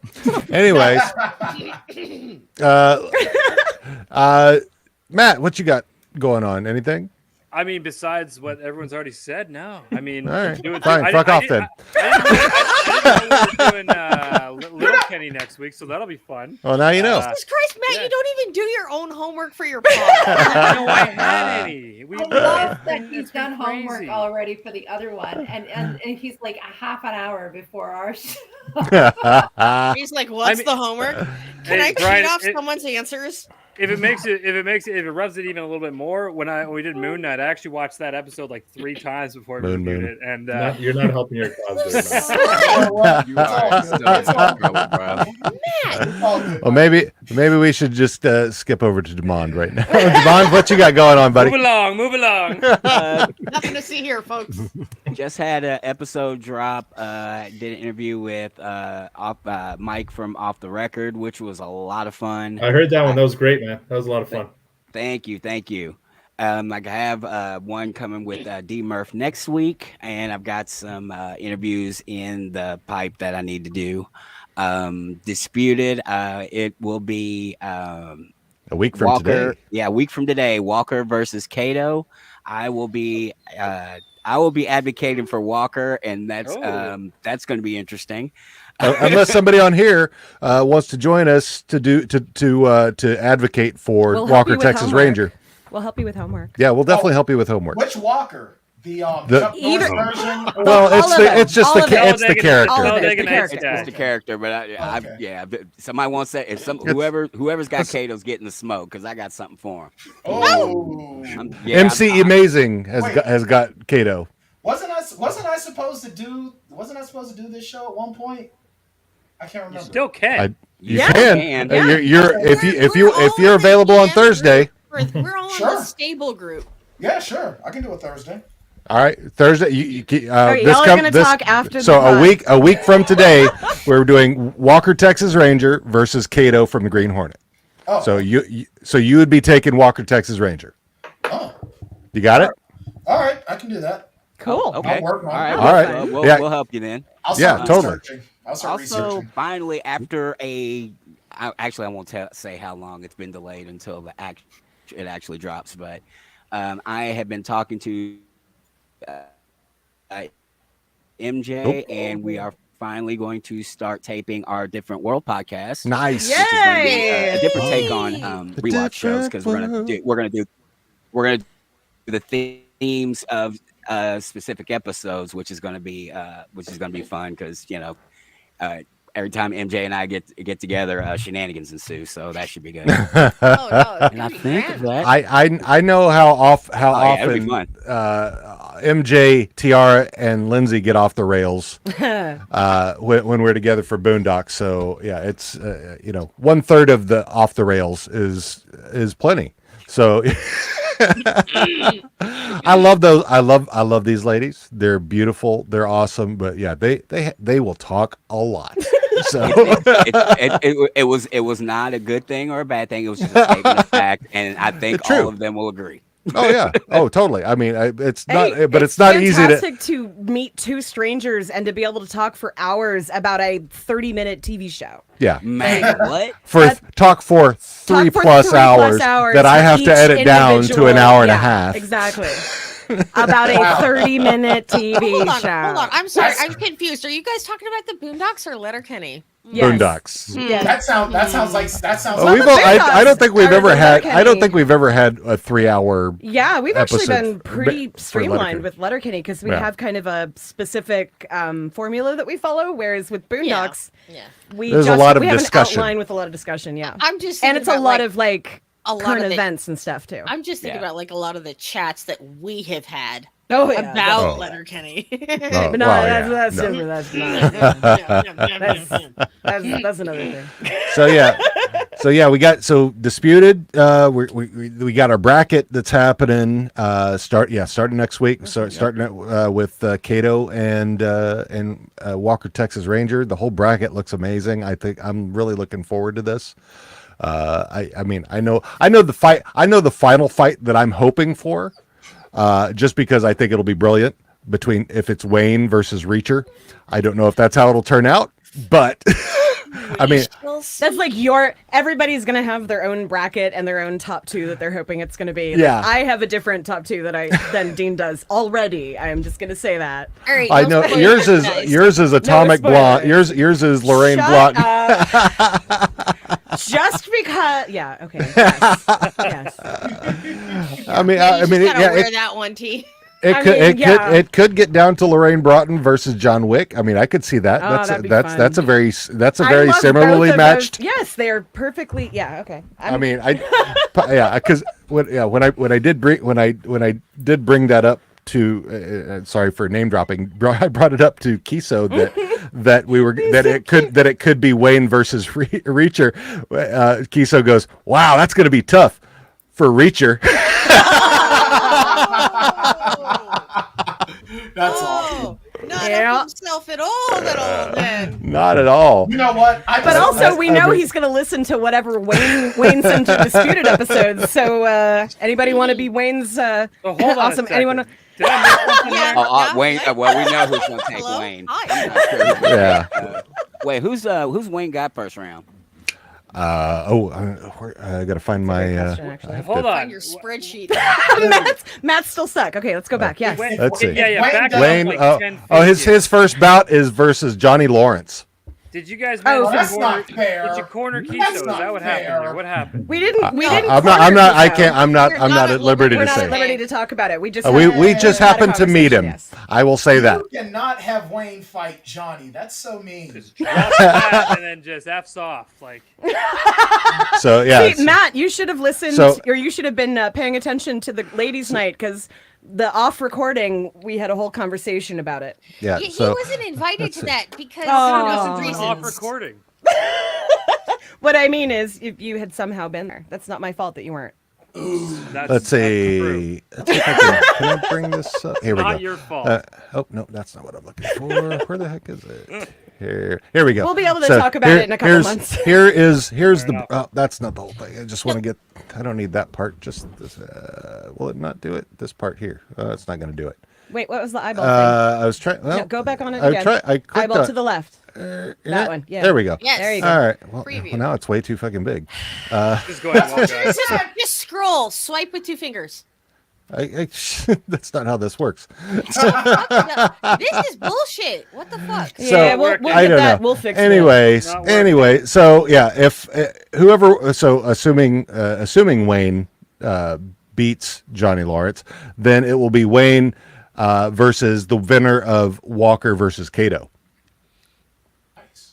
Anyways, Matt, what you got going on? Anything? I mean, besides what everyone's already said, no. I mean, All right. do it- Fine, fuck off then. I didn't know we were doing Letterkenny next week, so that'll be fun. Well, now you know. Jesus Christ, Matt, Yeah. you don't even do your own homework for your pod. I know I had any. I love that it's he's been done homework crazy. already for the other one, and he's like a half an hour before our show. He's like, "What's mean- the homework? Can Hey, I Brian, cheat off it- someone's answers?" If it rubs it even a little bit more, when we did Moon Knight, I actually watched that episode like 3 times before we Moon. reviewed it, and You're not helping your cause there, Matt. Oh, well, You it's all are good. still It's all in trouble, bro. Matt, It's all good. Well, maybe we should just skip over to Demond right now. Demond, what you got going on, buddy? move along. nothing to see here, folks. Just had an episode drop. Did an interview with Mike from Off the Record, which was a lot of fun. I heard that one. That was great, man. That was a lot of fun. Thank you. Like I have one coming with D Murph next week, and I've got some interviews in the pipe that I need to do. Disputed. It will be A week from Walker. today. Yeah, a week from today. Walker versus Cato. I will be advocating for Walker, and that's going to be interesting. Unless somebody on here wants to join us to advocate for We'll help Walker, you with Texas homework. Ranger. We'll help you with homework. Yeah, we'll definitely help you with homework. Which Walker? The Chuck either- Norris version? Or Well, All of them. it's just All the of them. it's the character. All of it. Talladega The Nights character. guy. It's the character, but Okay. somebody wants that. If whoever's got Cato's getting the smoke, because I got something for him. Oh. MC Amazing has got Kato. Wasn't I supposed to do this show at one point? I can't remember. Still can. You Yeah. can. Yeah. If you're available on Thursday. We're all in Sure. the stable group. Yeah, sure. I can do it Thursday. All right, Thursday. All right, y'all are gonna talk after So the pod. a week from today, we're doing Walker Texas Ranger versus Kato from the Green Hornet. Oh. So you would be taking Walker Texas Ranger. Oh. You got it? All right, I can do that. Cool. Okay. I'll work on it. All All right. right. We'll help you then. I'll start Yeah, totally. researching. I'll start Also, researching. finally, after I won't say how long it's been delayed until it actually drops, but I have been talking to MJ, and we are finally going to start taping our Different World podcast. Nice. Which is going to be Yay! a different take on rewatch shows, because we're gonna do the themes of specific episodes, which is going to be fun, because every time MJ and I get together, shenanigans ensue, so that should be good. Oh no! And I think of that. I know how yeah, it'll be often fun. MJ, Tiara, and Lindsay get off the rails when we're together for Boondocks. So yeah, it's 1/3 of the off the rails is plenty. So I love those. I love these ladies. They're beautiful. They're awesome. But yeah, they will talk a lot. So it was not a good thing or a bad thing. It was just a statement of fact, and I think True. all of them will agree. oh yeah. Oh totally. I mean, it's not. Hey, But it's not easy to. fantastic to meet two strangers and to be able to talk for hours about a 30-minute TV show. Yeah. Man, what? Talk for 3+ hours that I for have to each edit down to an hour and a yeah, half. Exactly. About a 30-minute TV Hold on, show. hold on. I'm sorry, I'm confused. Are you guys talking about the Boondocks or Letterkenny? Yes. Boondocks. Yeah. That sounds like Oh, I don't think we've ever had. I don't think we've ever had a 3-hour. Yeah, we've actually episode been pretty for streamlined Letterkenny. with Letterkenny, because we Yeah. have kind of a specific formula that we follow, whereas with Boondocks, Yeah. There's a lot of we have discussion. an outline with a lot of discussion. Yeah, I'm just and thinking it's a about, lot like, of like a lot current of the- events and stuff too. I'm just thinking Yeah. about like a lot of the chats that we have had Oh, yeah. about Oh. Letterkenny. Oh, But no, well, that's yeah, no. different. That's another thing. So yeah, we got disputed. We got our bracket that's happening. Starting next week. Starting with Kato and Walker Texas Ranger. The whole bracket looks amazing. I think I'm really looking forward to this. I know the final fight that I'm hoping for. Just because I think it'll be brilliant if it's Wayne versus Reacher. I don't know if that's how it'll turn out, but I mean, That's like everybody's gonna have their own bracket and their own top two that they're hoping it's gonna be. Yeah. I have a different top two than Dean does already. I am just gonna say that. All right, I no know spoilers, guys. yours is Atomic Blonde. spoilers. Yours is Lorraine Shut Blonde. up. Just because, yeah, okay, yes, yes. I mean, Yeah, you just gotta yeah, wear that one, T. it could get down to Lorraine Broughton versus John Wick. I mean, I could see that. Oh, that'd be That's a fun. very I very love similarly both of matched. those. Yes, they are perfectly. Yeah, okay. Because when I did bring that up to sorry for name dropping, I brought it up to Kiso that it could be Wayne versus Reacher. Kiso goes, "Wow, that's going to be tough for Reacher." That's awesome. Nice. not Yeah. up himself at all then. Not at all. You know what? But also, we know mean- he's going to listen to whatever Wayne sent to Disputed episodes. So, anybody want to be Wayne's Oh, hold on awesome? a second. Anyone? Did I miss something Yeah. there? Oh, Wayne. Well, we know who's gonna take Hello? Wayne. Hi. I'm not sure who- Yeah. Wait, who's Wayne got first round? I gotta find my. question, actually. I have Hold to- on. Find your spreadsheet. Matt's still stuck. Okay, let's go back. Yes. Wayne- Let's see. Yeah, Wayne back does- up Wayne. like Oh, 10, his 15. his first bout is versus Johnny Lawrence. Did you guys Oh, manage to that's corner? not fair. Did you corner Keto? That's Is not that what happened fair. here? What happened? We didn't. We didn't. I'm not. corner I Keto. can't. I'm not We're at not at liberty We're to not say. at liberty to talk about it. We just. We had- just had a happened to meet him. conversation, yes. I will say that. You cannot have Wayne fight Johnny. That's so mean. Just drop that and then just F's off. Like, So yeah. See, Matt, you should have listened, So- or you should have been paying attention to the ladies' night because the off recording, we had a whole conversation about it. Yeah. He So wasn't invited to that because Oh. listen of to an reasons. off recording. What I mean is, if you had somehow been there, that's not my fault that you weren't. That's, let's that's true. see. Let's see if can I bring this up? Here we Not go. your fault. Oh no, that's not what I'm looking for. Where the heck is it? Here we go. We'll be able to talk about it in a couple here's, months. Here's Fair the. enough. Oh, that's not the whole thing. I just want to get. I don't need that part. Just this. Will it not do it? This part here. It's not going to do it. Wait, what was the eyeball thing? I was trying. Well, No, go back on it I again. I clicked Eyeball on- to the left. yeah, that one, yeah. There we go. Yes. There you go. All right. Well, Preview. now it's way too fucking big. Just go ahead and walk out. Just scroll, swipe with 2 fingers. That's not how this works. This is bullshit. What the fuck? Yeah, we'll I get don't that. know. We'll fix it. Anyways, Not working. anyway, so yeah, if whoever, so assuming Wayne beats Johnny Lawrence, then it will be Wayne versus the winner of Walker versus Cato. Nice.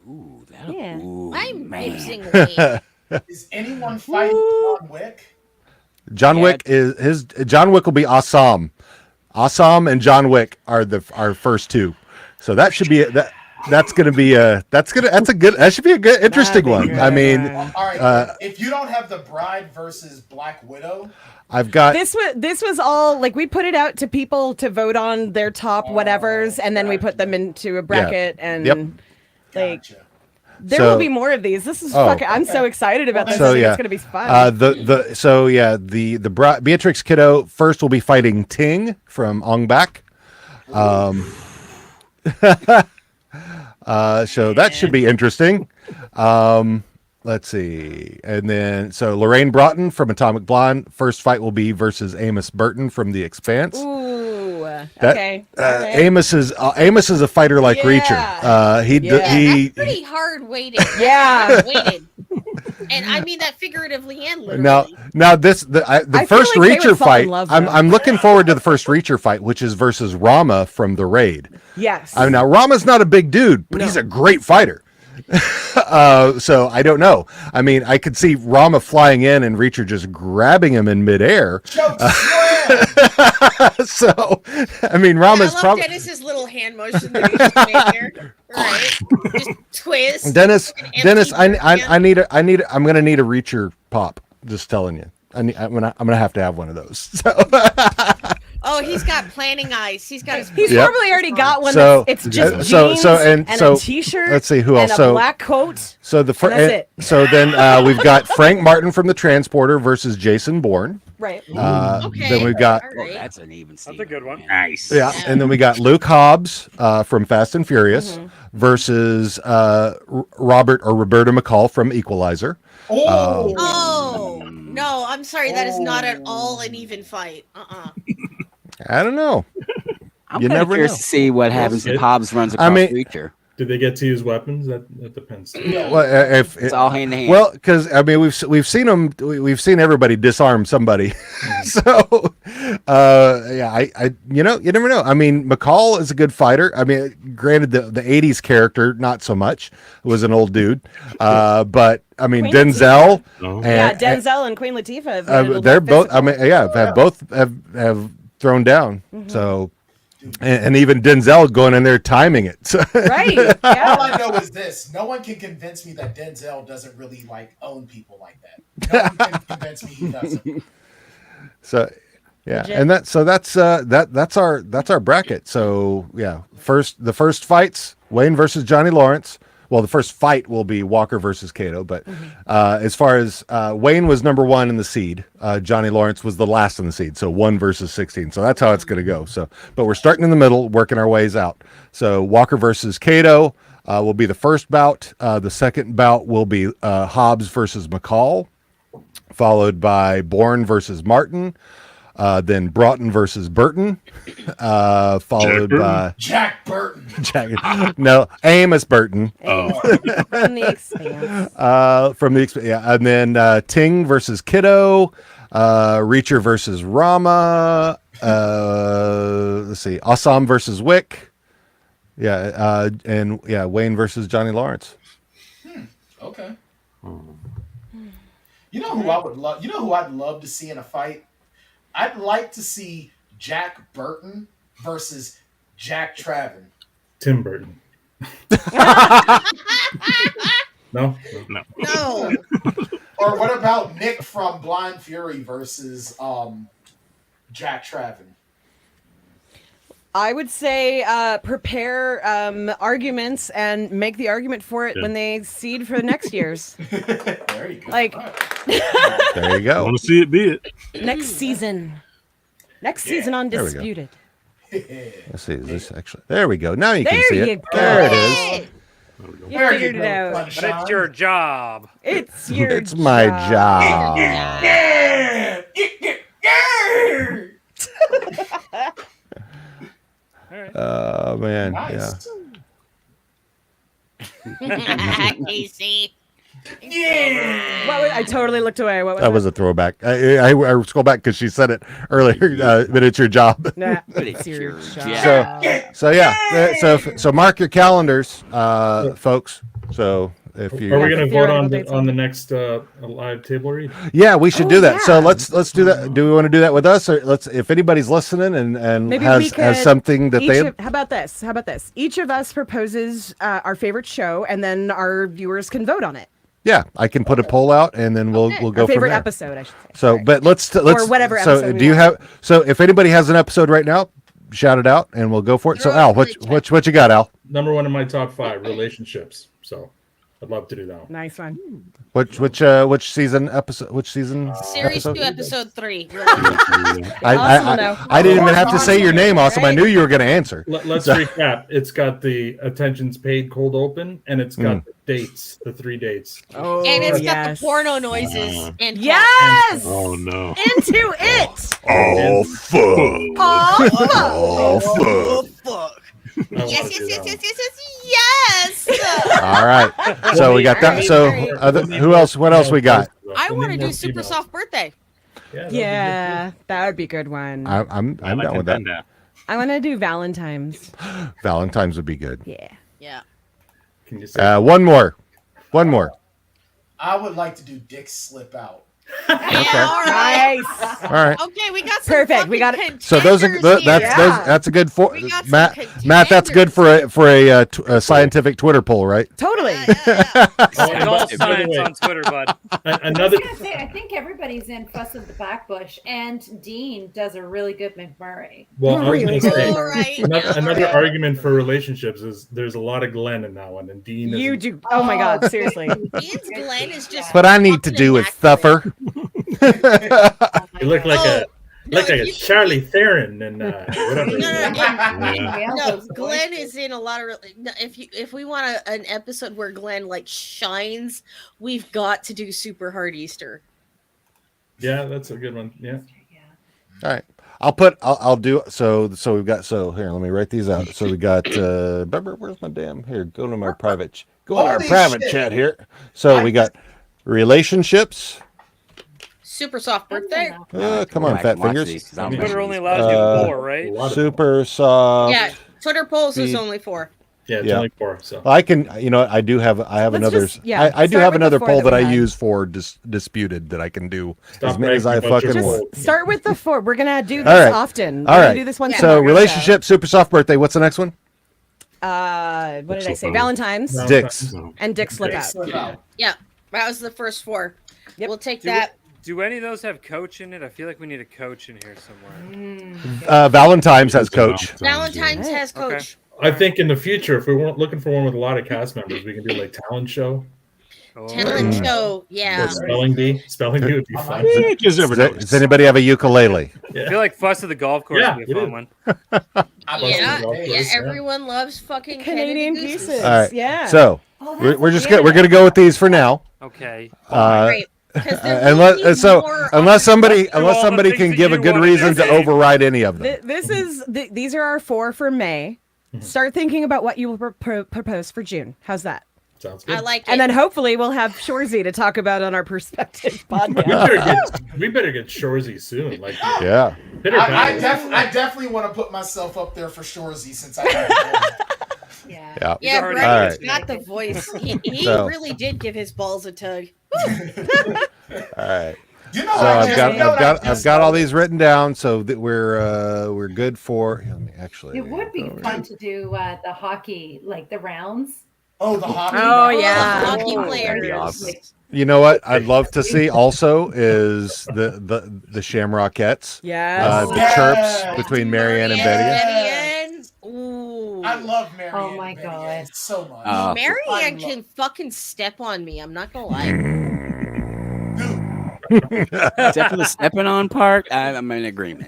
Ooh, Yeah. I'm man. mixing Wayne. Is anyone fighting John Wick? John Yeah. Wick is John Wick will be Assam. Assam and John Wick are our first two. So that should be that should be a good interesting be one. good. I mean, All right. If you don't have the Bride versus Black Widow, I've got This was all like we put it out to people to vote on their top whatevers, and then we put them into a bracket, and Yep. like gotcha. there So- will be more of these. This is Oh. fucking. I'm so excited about this. So I think yeah, it's gonna be fun. the Beatrix Kiddo first will be fighting Ting from Ong Bak. So that should be interesting. Let's see, and then so Lorraine Broughton from Atomic Blonde. First fight will be versus Amos Burton from The Expanse. Ooh, That- okay. Amos is a fighter like Yeah. Reacher. He Yeah. he. That's pretty hard weighted. Yeah. Weighted. And I mean that figuratively and literally. Now the I feel first like they Reacher would fall in fight. love, I'm though. I'm looking forward to the first Reacher fight, which is versus Rama from The Raid. Yes. I mean, now Rama's not a big dude, but he's a great fighter. So I don't know. I mean, I could see Rama flying in and Reacher just grabbing him in midair. Choke slam! So I mean, I Rama's love probably Dennis's little hand motion that he's doing here. Right? Just twist. Dennis. Fucking empty Dennis, beer can. I'm gonna need a Reacher pop. Just telling you. I'm gonna have to have one of those. So. Oh, he's got planning eyes. He's got his. He's Yep. probably already got one. So- It's just so- jeans so- and so- a t-shirt. let's see who and else. a So- black coat. So the And that's it. so then we've got Frank Martin from The Transporter versus Jason Bourne. Right. Okay. Then we've got All Oh, right. that's an even. That's a Steven, good one. man. Nice. Yeah, and then we got Luke Hobbs from Fast and Furious versus Roberta McCall from Equalizer. Oh, Oh no! I'm sorry. That is not at all an even fight. I don't know. I'm You kind of never curious know. to see what happens if it- Hobbs runs across mean- Reacher. Do they get to use weapons? That depends. Well, if It's all hand to hand. well, because I mean we've seen them. We've seen everybody disarm somebody. So yeah, I you never know. I mean McCall is a good fighter. I mean, granted the '80s character not so much. Was an old dude, but I mean Queen Denzel. No. Yeah, And, Denzel and Queen Latifah. Have handled they're that both. I physical. mean, yeah, have thrown down. So, and even Denzel going in there timing it. So, Right. all Yeah. I know is this: no one can convince me that Denzel doesn't really like own people like that. No one can convince me he doesn't. so Yeah, Legit. and that's our bracket. So yeah, the first fights, Wayne versus Johnny Lawrence. Well, the first fight will be Walker versus Cato, but as far as Wayne was number 1 in the seed, Johnny Lawrence was the last in the seed, so 1 versus 16. So that's how it's going to go. So, but we're starting in the middle, working our ways out. So Walker versus Cato will be the first bout. The second bout will be Hobbs versus McCall, followed by Bourne versus Martin. Then Broughton versus Burton, followed by Jack Burton. Amos Burton. From the Expanse. And then Ting versus Kiddo, Reacher versus Rama. Let's see, Assam versus Wick. Wayne versus Johnny Lawrence. Okay. You know who I would love? You know who I'd love to see in a fight? I'd like to see Jack Burton versus Jack Traven. Tim Burton. No. No. Or what about Nick from Blind Fury versus Jack Traven? I would say prepare arguments and make the argument for it when they seed for the next years. There you go. Like, There you I go. want to see it be it. next season. Next season on There we go. Disputed. Let's see. Is this actually? There we go. Now you can There see you it. go. There it is. You There you figured it go, out. But Sunshine. it's your job. It's your It's my job. Yeah. Oh man, Nice. Casey. I totally looked away. What was that was a throwback. I scroll back because she said it earlier. But it's your job. Nah, But it's your job. Yeah. So yeah. So mark your calendars, folks. So if you Are we going to vote on Theoretical the next live table read? Yeah, we should Oh, do that. So yeah. let's do that. Do we want to do that with us, or if anybody's listening and Maybe we has could something that they how about this? How about this? Each of us proposes our favorite show, and then our viewers can vote on it. yeah, I can put a poll out and then we'll go Our from favorite there. episode, I should say. So, Sorry. but let's whatever So, episode we do you want. have? So, if anybody has an episode right now, shout it out and we'll go for it. So, Throw Al, it in the what you got, Al? Number 1 in my top 5, relationships. So I'd love to do that one. Nice one. Which season episode? Which season? Series episode? 2, episode 3. I didn't even have to say your name, Awesome. I knew you were going to answer. Let's recap. It's got the attentions paid cold open, and it's got the dates, the 3 dates. Oh, And it's yes. got the porno noises. And Yes. Oh no. Into it. Oh fuck! Oh, fuck! Yes. All right. So we got that. So who else? What else we got? I want to do Super Soft Birthday. yeah, that would be a good one. I'm down with that. I want to do Valentine's. Valentine's would be good. Yeah. Yeah. Can you say One more. I would like to do Dick Slip Out. Yeah, all right. Nice. All right. Okay, we got some Perfect, we got it. fucking So those are contenders here. that's a good for We got some Matt. That's good for a scientific Twitter poll, right? Totally. It's all by the science way- on Twitter, bud. another I was gonna say, I think everybody's in Fuss of the Backbush, and Dean does a really good McMurray. well, I was Really going to say All right. another All right. argument for relationships is there's a lot of Glenn in that one, and Dean is You do. Oh my God. Seriously. Dean's Glenn is just. But I need to fucking do with immaculate. Thuffer. You look like Oh, no, a if you- Charlie Theron and whatever. No, Glenn is in a lot of. If we want an episode where Glenn like shines, we've got to do Super Hard Easter. Yeah, that's a good one. Yeah. All right. I'll do so we've got here, let me write these out. So we got where's my damn here? Go to my private to our Holy private shit. chat here. So we got relationships. Super Soft Birthday. Come on, fat fingers. Twitter only allows you 4, right? Super soft. Yeah, Twitter polls is Speed. only 4. Yeah, it's Yeah. only 4. So I can, I have Let's another. just- yeah, I do start have with the another 4 poll that that I we had. use for disputed that I can do Stop as many as I bragging about your fucking poll. want. Just start with the 4. We're gonna do this All right. often. All We're right. gonna do this one. So relationship, super soft birthday. What's the next one? What did I say? Slip Out. Valentine's No. Dicks. No. and Dick Slip Dick Out. Slip Out. Yeah, that was the first 4. Yep. We'll take Do we- that. Do any of those have coach in it? I feel like we need a coach in here somewhere. Valentine's has coach. Valentine's has coach. I think in the future, if we weren't looking for one with a lot of cast members, we can do like talent show. Talent show, yeah. Or spelling bee. Spelling bee would be fun. Does anybody have a ukulele? I feel like Fuss of the Golf Course would be a fun one. Yeah, everyone loves fucking Canadian Canada pieces. Gooses. All right. Yeah. So we're just we're gonna go with these for now. Okay. Great. Unless somebody can give a good reason to say. override any of them. These are our 4 for May. Start thinking about what you will propose for June. How's that? Sounds good. I like it. And then hopefully we'll have Shorzy to talk about on our perspective podcast. We better get Shorzy soon. Like, Yeah. I definitely want to put myself up there for Shorzy since I Yeah. Yeah, All Bryan's right. got the voice. He So- really did give his balls a tug. All right. You know, So I've got all these. these written down so that we're good for. Let me actually. It would be fun to do the hockey, like the rounds. Oh, the hockey. Oh, yeah. Hockey Oh, players. like, You know what I'd love to see also is the Shamrockettes. Yes. The Yes. chirps between Marianne and Betty. Betty-Ann. Ooh. I love Marianne. Oh my and God. Betty-Ann so much. Oh. Marianne can fucking step on me. I'm not gonna lie. Except for the stepping on part, I'm in agreement.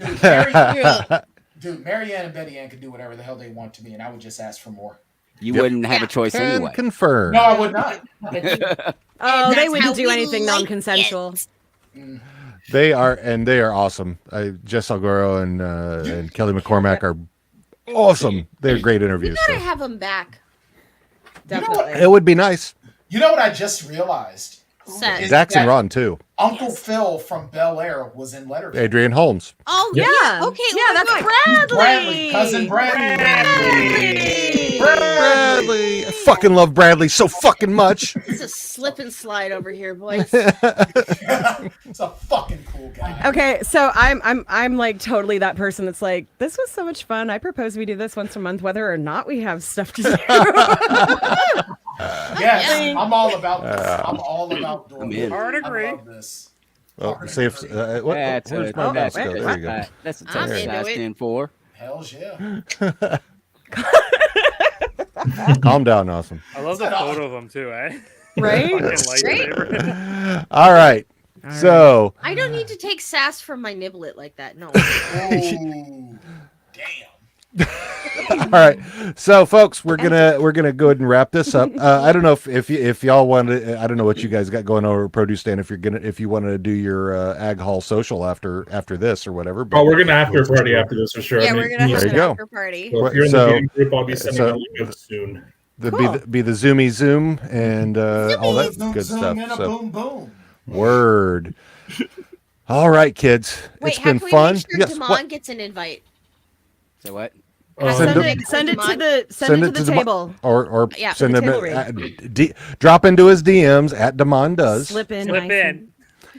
Dude, Marianne and Betty-Ann can do whatever the hell they want to me, and I would just ask for more. You wouldn't have a choice Can anyway. confirm. No, I would not. Oh, they that's how wouldn't do we anything like non-consensual. They are awesome. Jess Alguero and Kelly McCormack are awesome. They're great We interviews. gotta So. have them back. Definitely. It would be nice. You know what I just realized? Set. Zach's and that- Ron too. Uncle Phil from Bel Air was in Letterkenny. Adrian Holmes. Oh Yeah. yeah. Okay. Yeah, oh my that's God. Bradley. Cousin Bradley. Bradley. I fucking love Bradley so fucking much. It's a slip and slide over here, boys. It's a fucking cool guy. Okay, so I'm like totally that person that's like, this was so much fun. I propose we do this once a month, whether or not we have stuff to do. Yes, I'm all about this. I'm all about doing I'm it. in. Hard I agree. love this. Well, see if That's where's my mouse go? There you go. That's a I'm text into I it. stand for. Hells yeah. Calm down, awesome. I love the photo of them too, eh? Right? Fucking lightsaber. All right. So I don't need to take sass from my niblet like that. No. Ooh, damn. all right. So folks, we're gonna go ahead and wrap this up. I don't know if y'all want to. I don't know what you guys got going over at Produce Stand. If you want to do your Ag Hall social after this or whatever. Oh, we're gonna after party after this for sure. Yeah, we're gonna have there you an go. after party. So if you're in So- the game group, I'll be sending so- a link out soon. Be the Zoomy Zoom and all that Zoom, good zoom, stuff. and a So boom, boom. word. All right, kids. Wait, It's how been can we fun. make sure Yes. Damon What? gets an invite? So what? Send Send them- it to the Demo- table. or Yeah, send the them table drop into his DMs at Damon does. Slip in. Slip nice in.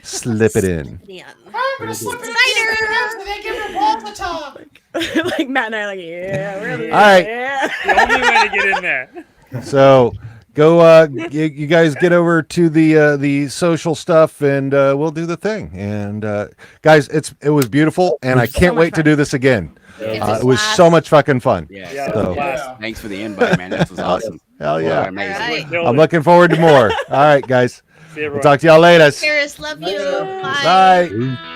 Slip it in. Yeah. I'm gonna slip it in Cider! so they give her all the time. and- like Matt and I are like, yeah, really. All right. Yeah. The only way to get in there. So go you guys get over to the social stuff and we'll do the thing. And guys, it was beautiful and I can't much wait to fun. do this again. It's a It was blast. so much fucking fun. Yeah. Yeah, So- that was blast. Yeah. Thanks for the invite, man. This was awesome. Hell You are yeah. amazing. All right. I'm looking forward to more. All right, guys. See you, We'll everyone. talk to y'all later. Paris, love you. Later. Bye. Bye.